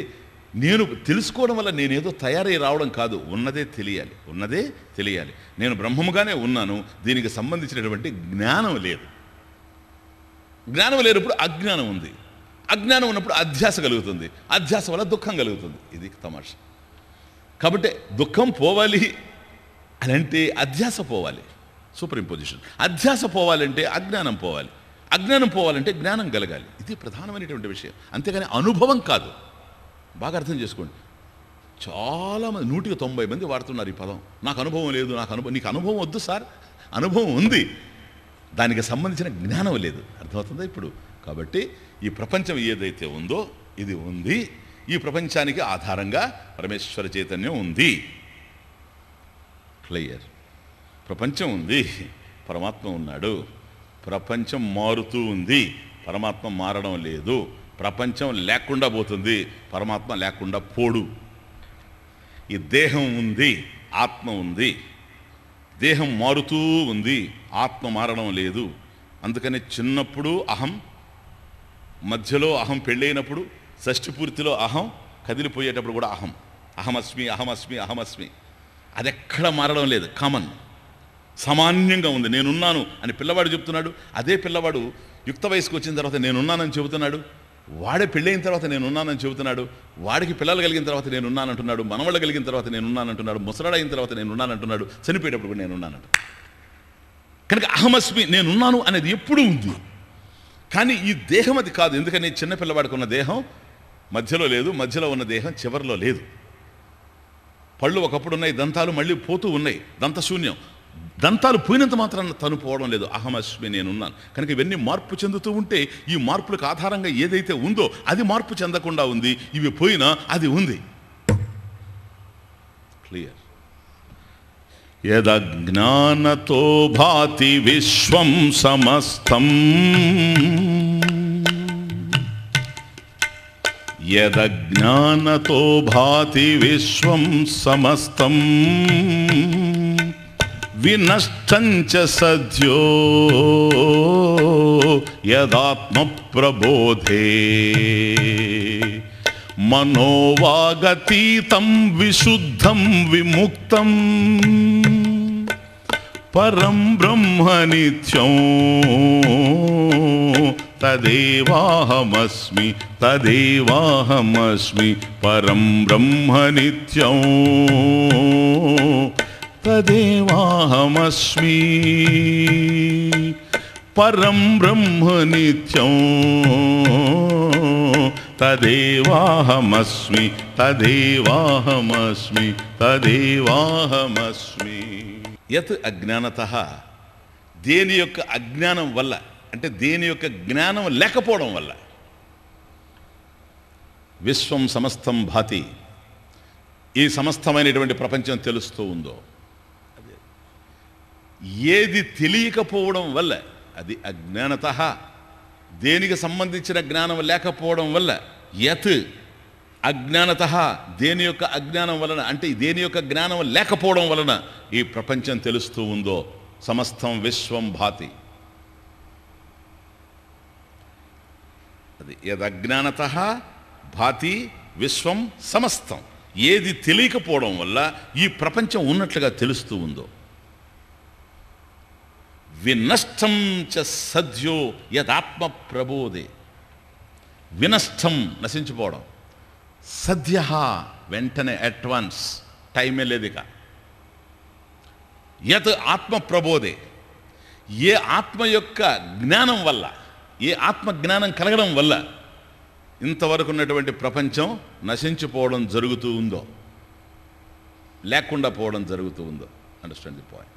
[SPEAKER 1] నేను తెలుసుకోవడం వల్ల నేనేదో తయారై రావడం కాదు, ఉన్నదే తెలియాలి, ఉన్నదే తెలియాలి. నేను బ్రహ్మముగానే ఉన్నాను, దీనికి సంబంధించినటువంటి జ్ఞానం లేదు. జ్ఞానం లేనప్పుడు అజ్ఞానం ఉంది, అజ్ఞానం ఉన్నప్పుడు అధ్యాస కలుగుతుంది, అధ్యాస వల్ల దుఃఖం కలుగుతుంది. ఇది తమాషా. కాబట్టి దుఃఖం పోవాలి అని అంటే అధ్యాస పోవాలి, సూపర్ ఇంపోజిషన్. అధ్యాస పోవాలంటే అజ్ఞానం పోవాలి, అజ్ఞానం పోవాలంటే జ్ఞానం కలగాలి. ఇది ప్రధానమైనటువంటి విషయం, అంతేగాని అనుభవం కాదు. బాగా అర్థం చేసుకోండి. చాలామంది 190 మంది వాడుతున్నారు ఈ పదం. నాకు అనుభవం లేదు, నాకు అనుభవం. నీకు అనుభవం వద్దు సార్, అనుభవం ఉంది, దానికి సంబంధించిన జ్ఞానం లేదు. అర్థమవుతుందా ఇప్పుడు? కాబట్టి ఈ ప్రపంచం ఏదైతే ఉందో ఇది ఉంది. ఈ ప్రపంచానికి ఆధారంగా పరమేశ్వర చైతన్యం ఉంది. క్లియర్. ప్రపంచం ఉంది, పరమాత్మ ఉన్నాడు. ప్రపంచం మారుతూ ఉంది, పరమాత్మ మారడం లేదు. ప్రపంచం లేకుండా పోతుంది, పరమాత్మ లేకుండా పోడు. ఈ దేహం ఉంది, ఆత్మ ఉంది. దేహం మారుతూ ఉంది, ఆత్మ మారడం లేదు. అందుకని చిన్నప్పుడు అహం, మధ్యలో అహం, పెళ్ళైనప్పుడు షష్ఠి పూర్తిలో అహం, కదిలిపోయేటప్పుడు కూడా అహం. అహమస్మి, అహమస్మి, అహమస్మి. అది ఎక్కడ మారడం లేదు, కామన్, సామాన్యంగా ఉంది. నేనున్నాను అని పిల్లవాడు చెప్తున్నాడు. అదే పిల్లవాడు యుక్త వయసుకు వచ్చిన తర్వాత నేనున్నానని చెబుతున్నాడు. వాడే పెళ్ళైన తర్వాత నేనున్నానని చెబుతున్నాడు, వాడికి పిల్లలు కలిగిన తర్వాత నేనున్నానంటున్నాడు, మనవళ్ళు కలిగిన తర్వాత నేనున్నానంటున్నాడు, ముసలాడైన తర్వాత నేనున్నానంటున్నాడు, చనిపోయేటప్పుడు కూడా నేనున్నానంట. కనుక అహమస్మి నేనున్నాను అనేది ఎప్పుడూ ఉంది. కానీ ఈ దేహం అది కాదు. ఎందుకని చిన్నపిల్లవాడికి ఉన్న దేహం మధ్యలో లేదు, మధ్యలో ఉన్న దేహం చివరిలో లేదు. పళ్ళు ఒకప్పుడు ఉన్నాయి, దంతాలు మళ్ళీ పోతూ ఉన్నాయి, దంతశూన్యం. దంతాలు పోయినంత మాత్రాన తను పోవడం లేదు. అహమస్మి నేనున్నాను. కనుక ఇవన్నీ మార్పు చెందుతూ ఉంటే ఈ మార్పులకు ఆధారంగా ఏదైతే ఉందో అది మార్పు చెందకుండా ఉంది, ఇవి పోయినా అది ఉంది. క్లియర్.
[SPEAKER 2] యదజ్ఞానతో భాతి విశ్వం సమస్తం యదజ్ఞానతో భాతి విశ్వం సమస్తం వినష్టంచ సద్యో యదాత్మ ప్రబోధే మనోవాగతీతం విశుద్ధం విముక్తం పరం బ్రహ్మ నిత్యం తదేవాహమస్మి తదేవాహమస్మి పరం బ్రహ్మ నిత్యం తదేవాహమస్మి పరం బ్రహ్మ నిత్యం తదేవాహమస్మి తదేవాహమస్మి తదేవాహమస్మి.
[SPEAKER 1] యత్ అజ్ఞానతః దేని యొక్క అజ్ఞానం వల్ల, అంటే దేని యొక్క జ్ఞానం లేకపోవడం వల్ల, విశ్వం సమస్తం భాతి ఈ సమస్తమైనటువంటి ప్రపంచం తెలుస్తూ ఉందో, ఏది తెలియకపోవడం వల్ల అది అజ్ఞానతః, దేనికి సంబంధించిన జ్ఞానం లేకపోవడం వల్ల, యత్ అజ్ఞానతః దేని యొక్క అజ్ఞానం వలన, అంటే దేని యొక్క జ్ఞానం లేకపోవడం వలన ఈ ప్రపంచం తెలుస్తూ ఉందో, సమస్తం విశ్వం భాతి. అది యదజ్ఞానతః భాతి విశ్వం సమస్తం, ఏది తెలియకపోవడం వల్ల ఈ ప్రపంచం ఉన్నట్లుగా తెలుస్తూ ఉందో. వినష్టం చ సద్యో యదాత్మ ప్రబోధే, వినష్టం నశించిపోవడం, సద్య వెంటనే అడ్వాన్స్, టైమే లేదు ఇక. యత్ ఆత్మ ప్రబోధే, ఏ ఆత్మ యొక్క జ్ఞానం వల్ల, ఏ ఆత్మ జ్ఞానం కలగడం వల్ల ఇంతవరకు ఉన్నటువంటి ప్రపంచం నశించిపోవడం జరుగుతూ ఉందో, లేకుండా పోవడం జరుగుతూ ఉందో. Understand the point.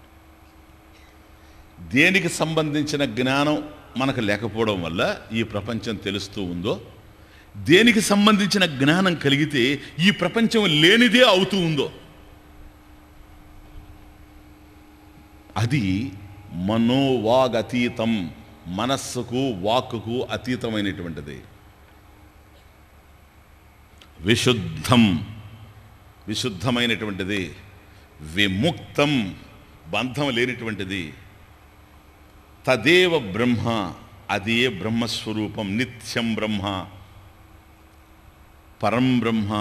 [SPEAKER 1] దేనికి సంబంధించిన జ్ఞానం మనకు లేకపోవడం వల్ల ఈ ప్రపంచం తెలుస్తూ ఉందో, దేనికి సంబంధించిన జ్ఞానం కలిగితే ఈ ప్రపంచం లేనిదే అవుతూ ఉందో, అది మనోవాగతీతం, మనస్సుకు వాక్కుకు అతీతమైనటువంటిది. విశుద్ధం విశుద్ధమైనటువంటిది, విముక్తం బంధం లేనిటువంటిది, తదేవ బ్రహ్మ అదే బ్రహ్మస్వరూపం, నిత్యం బ్రహ్మ, పరం బ్రహ్మ,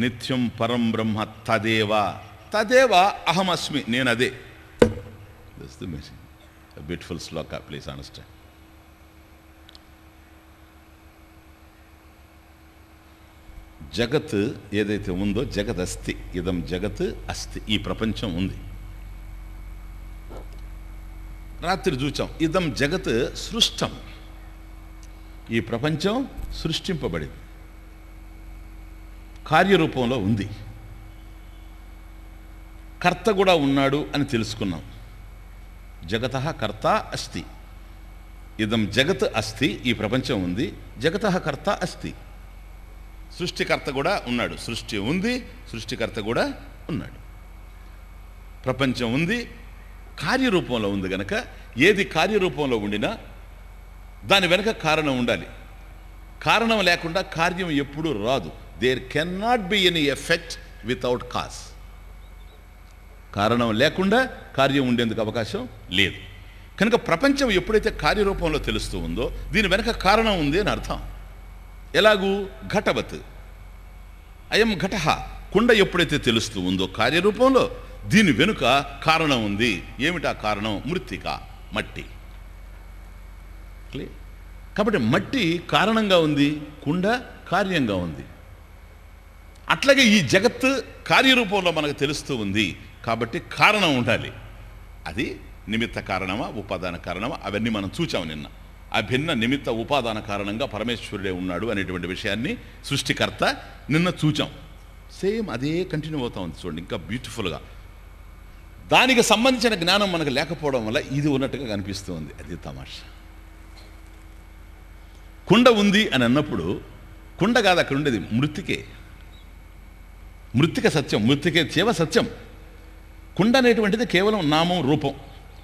[SPEAKER 1] నిత్యం పరం బ్రహ్మ, తదేవ తదేవ అహమస్మి, నేను అదే. This the message. A beautiful sloka, please understand. జగత్ ఏదైతే ఉందో, జగత్ అస్తి, ఇదం జగత్ అస్తి, ఈ ప్రపంచం ఉంది. రాత్రి చూచాం, ఇదం జగత్ సృష్టం, ఈ ప్రపంచం సృష్టింపబడింది, కార్యరూపంలో ఉంది. కర్త కూడా ఉన్నాడు అని తెలుసుకున్నాం. జగతః కర్త అస్తి, ఇదం జగత్ అస్తి, ఈ ప్రపంచం ఉంది. జగతః కర్త అస్తి, సృష్టికర్త కూడా ఉన్నాడు. సృష్టి ఉంది, సృష్టికర్త కూడా ఉన్నాడు. ప్రపంచం ఉంది, కార్యరూపంలో ఉంది. గనక ఏది కార్యరూపంలో ఉండినా దాని వెనక కారణం ఉండాలి. కారణం లేకుండా కార్యం ఎప్పుడూ రాదు. There can not be any effect without cause. కారణం లేకుండా కార్యం ఉండేందుకు అవకాశం లేదు. కనుక ప్రపంచం ఎప్పుడైతే కార్యరూపంలో తెలుస్తూ ఉందో దీని వెనక కారణం ఉంది అని అర్థం. ఎలాగూ ఘటవత్ అయం ఘటః, కుండ ఎప్పుడైతే తెలుస్తూ ఉందో కార్యరూపంలో, దీని వెనుక కారణం ఉంది. ఏమిటా కారణం? మృత్తిక, మట్టి. కాబట్టి మట్టి కారణంగా ఉంది, కుండ కార్యంగా ఉంది. అట్లాగే ఈ జగత్తు కార్యరూపంలో మనకు తెలుస్తూ ఉంది. కాబట్టి కారణం ఉండాలి. అది నిమిత్త కారణమా ఉపాదాన కారణమా అవన్నీ మనం చూచాం నిన్న. అభిన్న నిమిత్త ఉపాదాన కారణంగా పరమేశ్వరుడే ఉన్నాడు అనేటువంటి విషయాన్ని సృష్టికర్త నిన్న చూచాం. సేమ్ అదే కంటిన్యూ అవుతా ఉంది చూడండి, ఇంకా బ్యూటిఫుల్గా. దానికి సంబంధించిన జ్ఞానం మనకు లేకపోవడం వల్ల ఇది ఉన్నట్టుగా కనిపిస్తూ ఉంది. అది తమాషా. కుండ ఉంది అని అన్నప్పుడు కుండ కాదు అక్కడ ఉండేది, మృతికే. మృతిక సత్యం, మృతికే చేవ సత్యం. కుండ అనేటువంటిది కేవలం నామం, రూపం.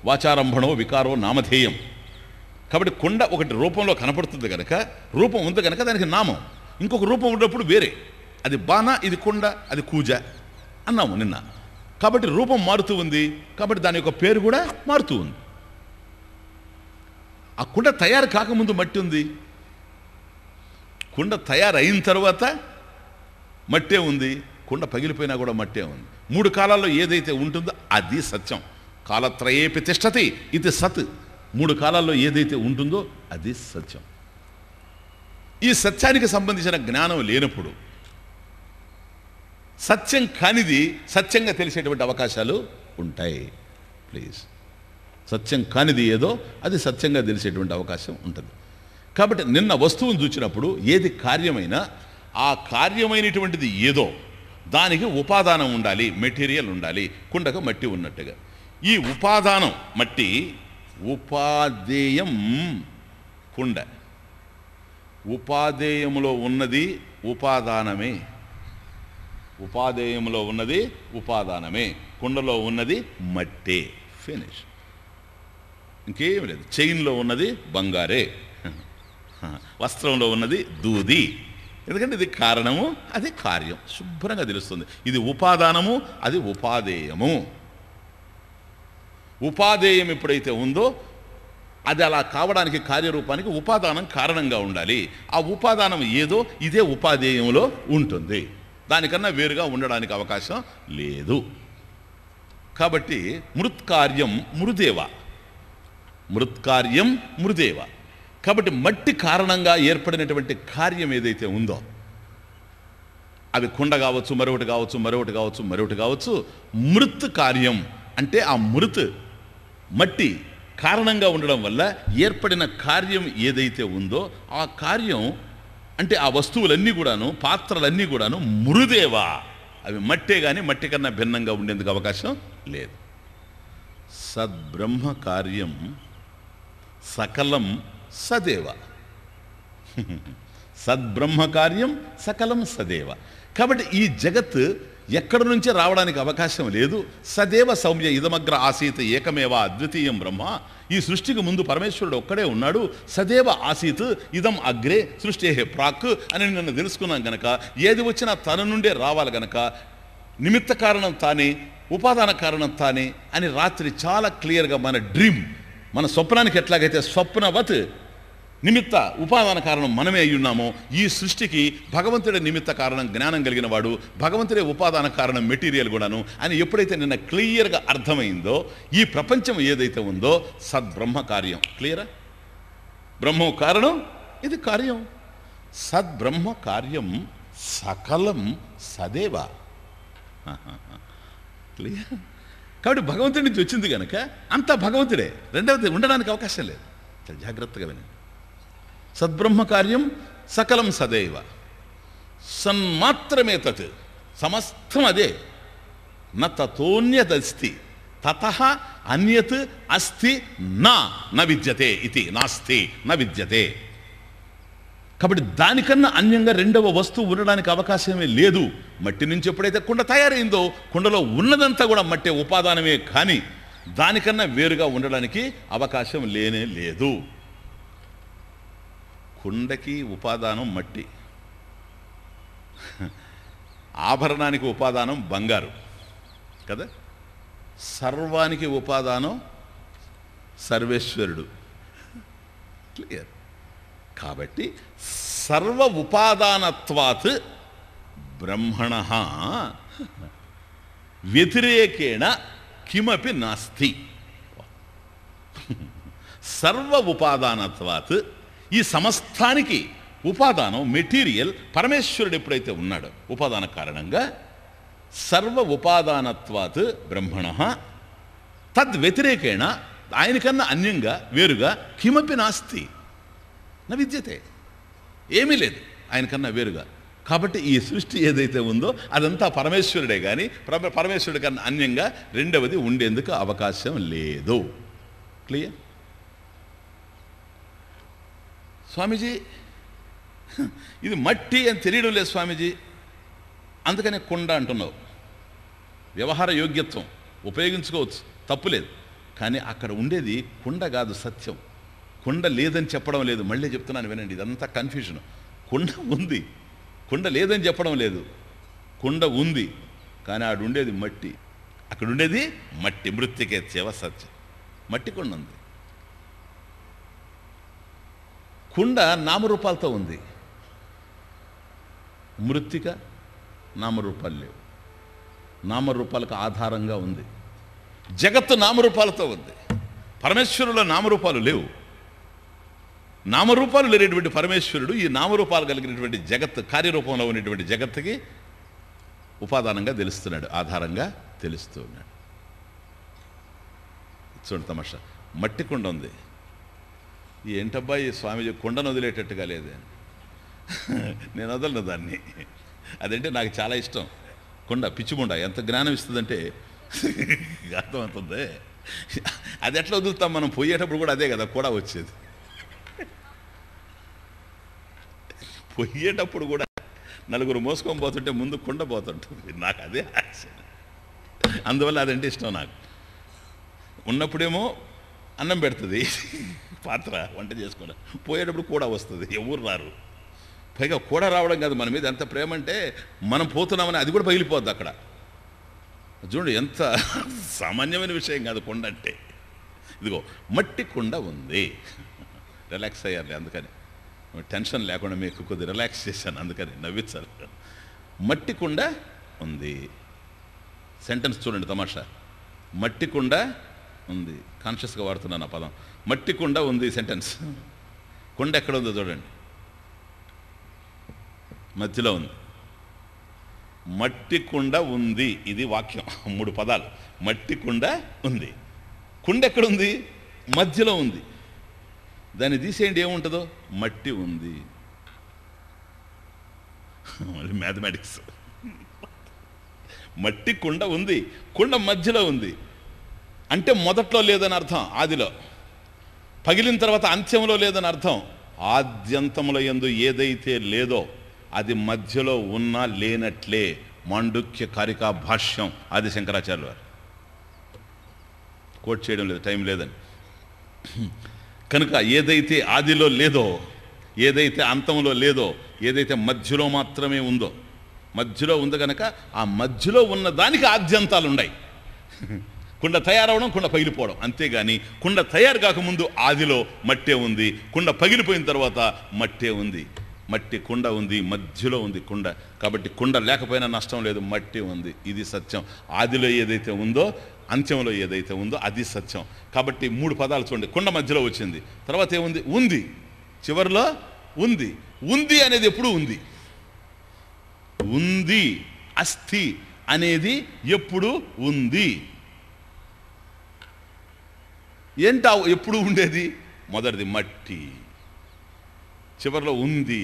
[SPEAKER 1] వాచారంభణో వికారో నామధేయం. కాబట్టి కుండ ఒకటి రూపంలో కనపడుతుంది కనుక, రూపం ఉంది కనుక దానికి నామం. ఇంకొక రూపం ఉన్నప్పుడు వేరే, అది బాణ, ఇది కుండ, అది కూజ అన్నాము నిన్న. కాబట్టి రూపం మారుతూ ఉంది, కాబట్టి దాని యొక్క పేరు కూడా మారుతూ ఉంది. ఆ కుండ తయారు కాకముందు మట్టి ఉంది, కుండ తయారైన తర్వాత మట్టే ఉంది, కుండ పగిలిపోయినా కూడా మట్టే ఉంది. 3 కాలాల్లో ఏదైతే ఉంటుందో అది సత్యం. కాలత్రయేపి తిష్టతి ఇది సత్. 3 కాలాల్లో ఏదైతే ఉంటుందో అది సత్యం. ఈ సత్యానికి సంబంధించిన జ్ఞానం లేనప్పుడు సత్యం కానిది సత్యంగా తెలిసేటువంటి అవకాశాలు ఉంటాయి. ప్లీజ్, సత్యం కానిది ఏదో అది సత్యంగా తెలిసేటువంటి అవకాశం ఉంటుంది. కాబట్టి నిన్న వస్తువును చూసినప్పుడు ఏది కార్యమైనా ఆ కార్యమైనటువంటిది ఏదో దానికి ఉపాదానం ఉండాలి, మెటీరియల్ ఉండాలి. కుండకు మట్టి ఉన్నట్టుగా ఈ ఉపాదానం మట్టి, ఉపాదేయం కుండ. ఉపాదేయములో ఉన్నది ఉపాదానమే, ఉపాదేయంలో ఉన్నది ఉపాదానమే. కుండలో ఉన్నది మట్టే. ఫినిష్, ఇంకేం లేదు. చైన్లో ఉన్నది బంగారే, వస్త్రంలో ఉన్నది దూది. ఎందుకంటే ఇది కారణము, అది కార్యం. శుభ్రంగా తెలుస్తుంది. ఇది ఉపాదానము, అది ఉపాదేయము. ఉపాదేయం ఎప్పుడైతే ఉందో అది అలా కావడానికి కార్యరూపానికి ఉపాదానం కారణంగా ఉండాలి. ఆ ఉపాదానం ఏదో ఇదే ఉపాదేయంలో ఉంటుంది. దానికన్నా వేరుగా ఉండడానికి అవకాశం లేదు. కాబట్టి మృత్కార్యం మృదేవ, మృత్కార్యం మృదేవ. కాబట్టి మట్టి కారణంగా ఏర్పడినటువంటి కార్యం ఏదైతే ఉందో, అవి కుండ కావచ్చు, మరొకటి కావచ్చు, మరొకటి కావచ్చు, మరొకటి కావచ్చు. మృత్ కార్యం అంటే ఆ మృత్ మట్టి కారణంగా ఉండడం వల్ల ఏర్పడిన కార్యం ఏదైతే ఉందో ఆ కార్యం అంటే ఆ వస్తువులన్నీ కూడాను, పాత్రలన్నీ కూడాను మృదేవా, అవి మట్టే కానీ మట్టి కన్నా భిన్నంగా ఉండేందుకు అవకాశం లేదు. సద్బ్రహ్మ కార్యం సకలం సదేవ. సద్బ్రహ్మ కార్యం సకలం సదేవ. కాబట్టి ఈ జగత్ ఎక్కడి నుంచి రావడానికి అవకాశం లేదు. సదేవ సౌమ్య ఇదమగ్ర ఆసీత్ ఏకమేవ అద్వితీయం బ్రహ్మ. ఈ సృష్టికి ముందు పరమేశ్వరుడు ఒక్కడే ఉన్నాడు. సదేవ ఆసీత్ ఇదం అగ్రే సృష్టి ప్రాక్ అని నిన్ను తెలుసుకున్నాం గనక ఏది వచ్చినా తన నుండే రావాలి గనక నిమిత్త కారణం తానే, ఉపాదాన కారణం తానే అని రాత్రి చాలా క్లియర్గా మన డ్రీమ్, మన స్వప్నానికి ఎట్లాగైతే స్వప్నవత్ నిమిత్త ఉపాదాన కారణం మనమే అయి ఉన్నామో, ఈ సృష్టికి భగవంతుడే నిమిత్త కారణం, జ్ఞానం కలిగిన వాడు, భగవంతుడే ఉపాదాన కారణం, మెటీరియల్ కూడాను అని ఎప్పుడైతే నిన్న క్లియర్గా అర్థమైందో, ఈ ప్రపంచం ఏదైతే ఉందో సద్బ్రహ్మ కార్యం. క్లియరా? బ్రహ్మ కారణం, ఇది కార్యం. సద్బ్రహ్మ కార్యం సకలం సదేవ. క్లియర్? కాబట్టి భగవంతుడి నుంచి వచ్చింది కనుక అంతా భగవంతుడే. రెండవది ఉండడానికి అవకాశం లేదు. చాలా జాగ్రత్తగా వినండి. సద్బ్రహ్మ కార్యం సకలం సదైవ. సన్మాత్రమే తత్, సమస్తం అదే. న తతోన్యదస్తి తతః అన్యత్ అస్తి న విద్యతే ఇది నాస్తి న విద్యతే. కాబట్టి దానికన్నా అన్యంగా రెండవ వస్తువు ఉండడానికి అవకాశమే లేదు. మట్టి నుంచి ఎప్పుడైతే కుండ తయారైందో కుండలో ఉన్నదంతా కూడా మట్టే, ఉపాదానమే. కానీ దానికన్నా వేరుగా ఉండడానికి అవకాశం లేనే లేదు. కుండకి ఉపాదానం మట్టి, ఆభరణానికి ఉపాదానం బంగారు కదా. సర్వానికి ఉపాదానం సర్వేశ్వరుడు. క్లియర్? కాబట్టి సర్వ ఉపాదానత్వాత్ బ్రహ్మణః వ్యతిరేకేణ కిమపి నాస్తి. సర్వ ఉపాదానత్వాత్ ఈ సమస్తానికి ఉపాదానం మెటీరియల్ పరమేశ్వరుడు ఎప్పుడైతే ఉన్నాడో ఉపాదాన కారణంగా సర్వ ఉపాదానత్వాత్ బ్రహ్మణ తద్వ్యతిరేకేణ ఆయనకన్నా అన్యంగా వేరుగా కిమపి నాస్తి నా విద్యతే, ఏమీ లేదు ఆయనకన్నా వేరుగా. కాబట్టి ఈ సృష్టి ఏదైతే ఉందో అదంతా పరమేశ్వరుడే కానీ పరమేశ్వరుడి కన్నా అన్యంగా రెండవది ఉండేందుకు అవకాశం లేదు. క్లియర్? స్వామీజీ ఇది మట్టి అని తెలియడం లేదు స్వామీజీ, అందుకనే కుండ అంటున్నావు. వ్యవహార యోగ్యత్వం ఉపయోగించుకోవచ్చు, తప్పులేదు. కానీ అక్కడ ఉండేది కుండ కాదు, సత్యం. కుండ లేదని చెప్పడం లేదు. మళ్ళీ చెప్తున్నాను వినండి, ఇదంతా కన్ఫ్యూజన్. కుండ ఉంది, కుండ లేదని చెప్పడం లేదు. కుండ ఉంది, కానీ ఆడు ఉండేది మట్టి. అక్కడ ఉండేది మట్టి. మృత్తికేత్యవ సత్యం. మట్టి కుండ ఉంది. కుండ నామరూపాలతో ఉంది, మృత్తిక నామరూపాలు లేవు, నామరూపాలకు ఆధారంగా ఉంది. జగత్తు నామరూపాలతో ఉంది, పరమేశ్వరులో నామరూపాలు లేవు. నామరూపాలు లేనటువంటి పరమేశ్వరుడు ఈ నామరూపాలు కలిగినటువంటి జగత్తు, కార్యరూపంలో ఉన్నటువంటి జగత్తుకి ఉపాదానంగా తెలుస్తున్నాడు, ఆధారంగా తెలుస్తూ ఉన్నాడు. చూడండి తమాషా, మట్టి కుండ ఉంది. ఏంటబ్బా ఈ స్వామీజీ కుండను వదిలేటట్టుగా లేదే, నేను వదలను దాన్ని. అదంటే నాకు చాలా ఇష్టం. కుండ, పిచ్చికుండ ఎంత జ్ఞానం ఇస్తుందంటే అర్థమవుతుంది. అది ఎట్లా వదులుతాం మనం? పోయేటప్పుడు కూడా అదే కదా కూడా వచ్చేది. పోయేటప్పుడు కూడా నలుగురు మోసుకొని పోతుంటే ముందు కుండ పోతుంటుంది. నాకు అదే ఆశ, అందువల్ల అదంటే ఇష్టం నాకు. ఉన్నప్పుడేమో అన్నం పెడుతుంది పాత్ర, వంట చేసుకోవడం. పోయేటప్పుడు కూడా వస్తుంది, ఎవరు రారు. పైగా కూడా రావడం కాదు, మన మీద ఎంత ప్రేమ అంటే మనం పోతున్నామని అది కూడా పగిలిపోద్ది అక్కడ. చూడండి, ఎంత సామాన్యమైన విషయం కాదు కుండ అంటే. ఇదిగో మట్టి కుండ ఉంది. రిలాక్స్ అయ్యారు, అందుకని టెన్షన్ లేకుండా మీకు కొద్దిగా రిలాక్స్ చేశాను, అందుకని నవ్వించాలి. మట్టి కుండ ఉంది. సెంటెన్స్ చూడండి తమాషా, మట్టి కుండ ఉంది. కాన్షియస్గా వాడుతున్నాను ఆ పదం. మట్టి కుండ ఉంది సెంటెన్స్. కుండ ఎక్కడ ఉందో చూడండి, మధ్యలో ఉంది. మట్టి కుండ ఉంది, ఇది వాక్యం, 3 పదాలు. మట్టి కుండ ఉంది. కుండ ఎక్కడుంది? మధ్యలో ఉంది. దాన్ని తీసేయండి, ఏముంటుందో? మట్టి ఉంది. మ్యాథమెటిక్స్. మట్టి కుండ ఉంది, కుండ మధ్యలో ఉంది అంటే మొదట్లో లేదని అర్థం, ఆదిలో. పగిలిన తర్వాత అంత్యంలో లేదని అర్థం. ఆద్యంతముల యందు ఏదైతే లేదో అది మధ్యలో ఉన్నా లేనట్లే. మాండుక్య కారికా భాష్యం, ఆది శంకరాచార్యులు వారు. కోట్ చేయడం లేదు, టైం లేదని. కనుక ఏదైతే ఆదిలో లేదో, ఏదైతే అంతంలో లేదో, ఏదైతే మధ్యలో మాత్రమే ఉందో, మధ్యలో ఉంది కనుక ఆ మధ్యలో ఉన్న దానికి ఆద్యంతాలు ఉన్నాయి. కుండ తయారవడం, కుండ పగిలిపోవడం, అంతేగాని కుండ తయారు కాకముందు ఆదిలో మట్టే ఉంది, కుండ పగిలిపోయిన తర్వాత మట్టే ఉంది. మట్టి కుండ ఉంది, మధ్యలో ఉంది కుండ. కాబట్టి కుండ లేకపోయినా నష్టం లేదు, మట్టి ఉంది. ఇది సత్యం. ఆదిలో ఏదైతే ఉందో, అంత్యంలో ఏదైతే ఉందో అది సత్యం. కాబట్టి 3 పదాలు చూడండి. కుండ మధ్యలో వచ్చింది, తర్వాత ఏముంది? ఉంది. చివరిలో ఉంది. ఉంది అనేది ఎప్పుడు ఉంది? ఉంది, అస్థి అనేది ఎప్పుడు ఉంది? ఏంటా ఎప్పుడు ఉండేది? మొదటిది మట్టి, చివరిలో ఉంది.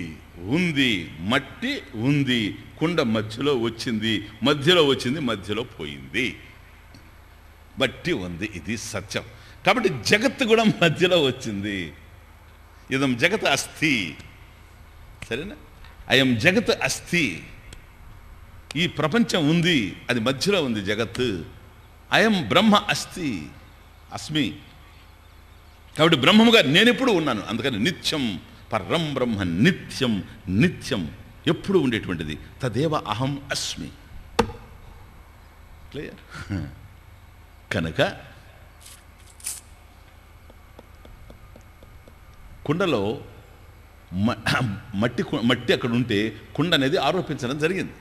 [SPEAKER 1] ఉంది, మట్టి ఉంది. కుండ మధ్యలో వచ్చింది, మధ్యలో వచ్చింది, మధ్యలో పోయింది. మట్టి ఉంది, ఇది సత్యం. కాబట్టి జగత్తు కూడా మధ్యలో వచ్చింది. ఇదం జగత్ అస్థి. సరేనా? అయం జగత్ అస్థి. ఈ ప్రపంచం ఉంది, అది మధ్యలో ఉంది జగత్తు. అయం బ్రహ్మ అస్థి, అస్మి. కాబట్టి బ్రహ్మముగా నేనెప్పుడు ఉన్నాను. అందుకని నిత్యం పరం బ్రహ్మ, నిత్యం నిత్యం ఎప్పుడు ఉండేటువంటిది. తదేవ అహం అస్మి. క్లియర్? కనుక కుండలో మట్టి అక్కడ ఉంటే కుండ అనేది ఆరోపించడం జరిగింది.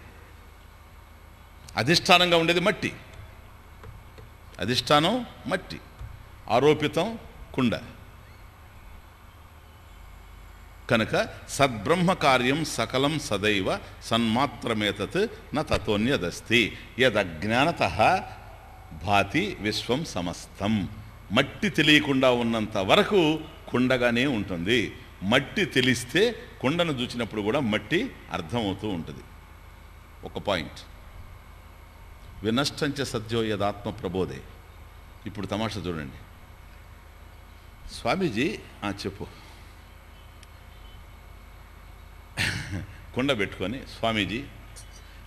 [SPEAKER 1] అధిష్టానంగా ఉండేది మట్టి, అధిష్టానం మట్టి, ఆరోపితం కుండ. కనుక సద్బ్రహ్మ కార్యం సకలం సదైవ సన్మాత్రమేతత్ న తతోన్యదస్తి యదజ్ఞానత భాతి విశ్వం సమస్తం. మట్టి తెలియకుండా ఉన్నంత వరకు కుండగానే ఉంటుంది. మట్టి తెలిస్తే కుండను చూచినప్పుడు కూడా మట్టి అర్థమవుతూ ఉంటుంది. ఒక పాయింట్. వినష్టంచ సద్యో యదాత్మ ప్రబోధే. ఇప్పుడు తమాషా చూడండి. స్వామీజీ చెప్పు. కుండ పెట్టుకొని, స్వామీజీ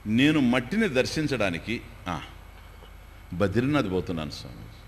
[SPEAKER 1] నేను మట్టిని దర్శించడానికి బద్రీనాథ్ పోతున్నాను స్వామీజీ.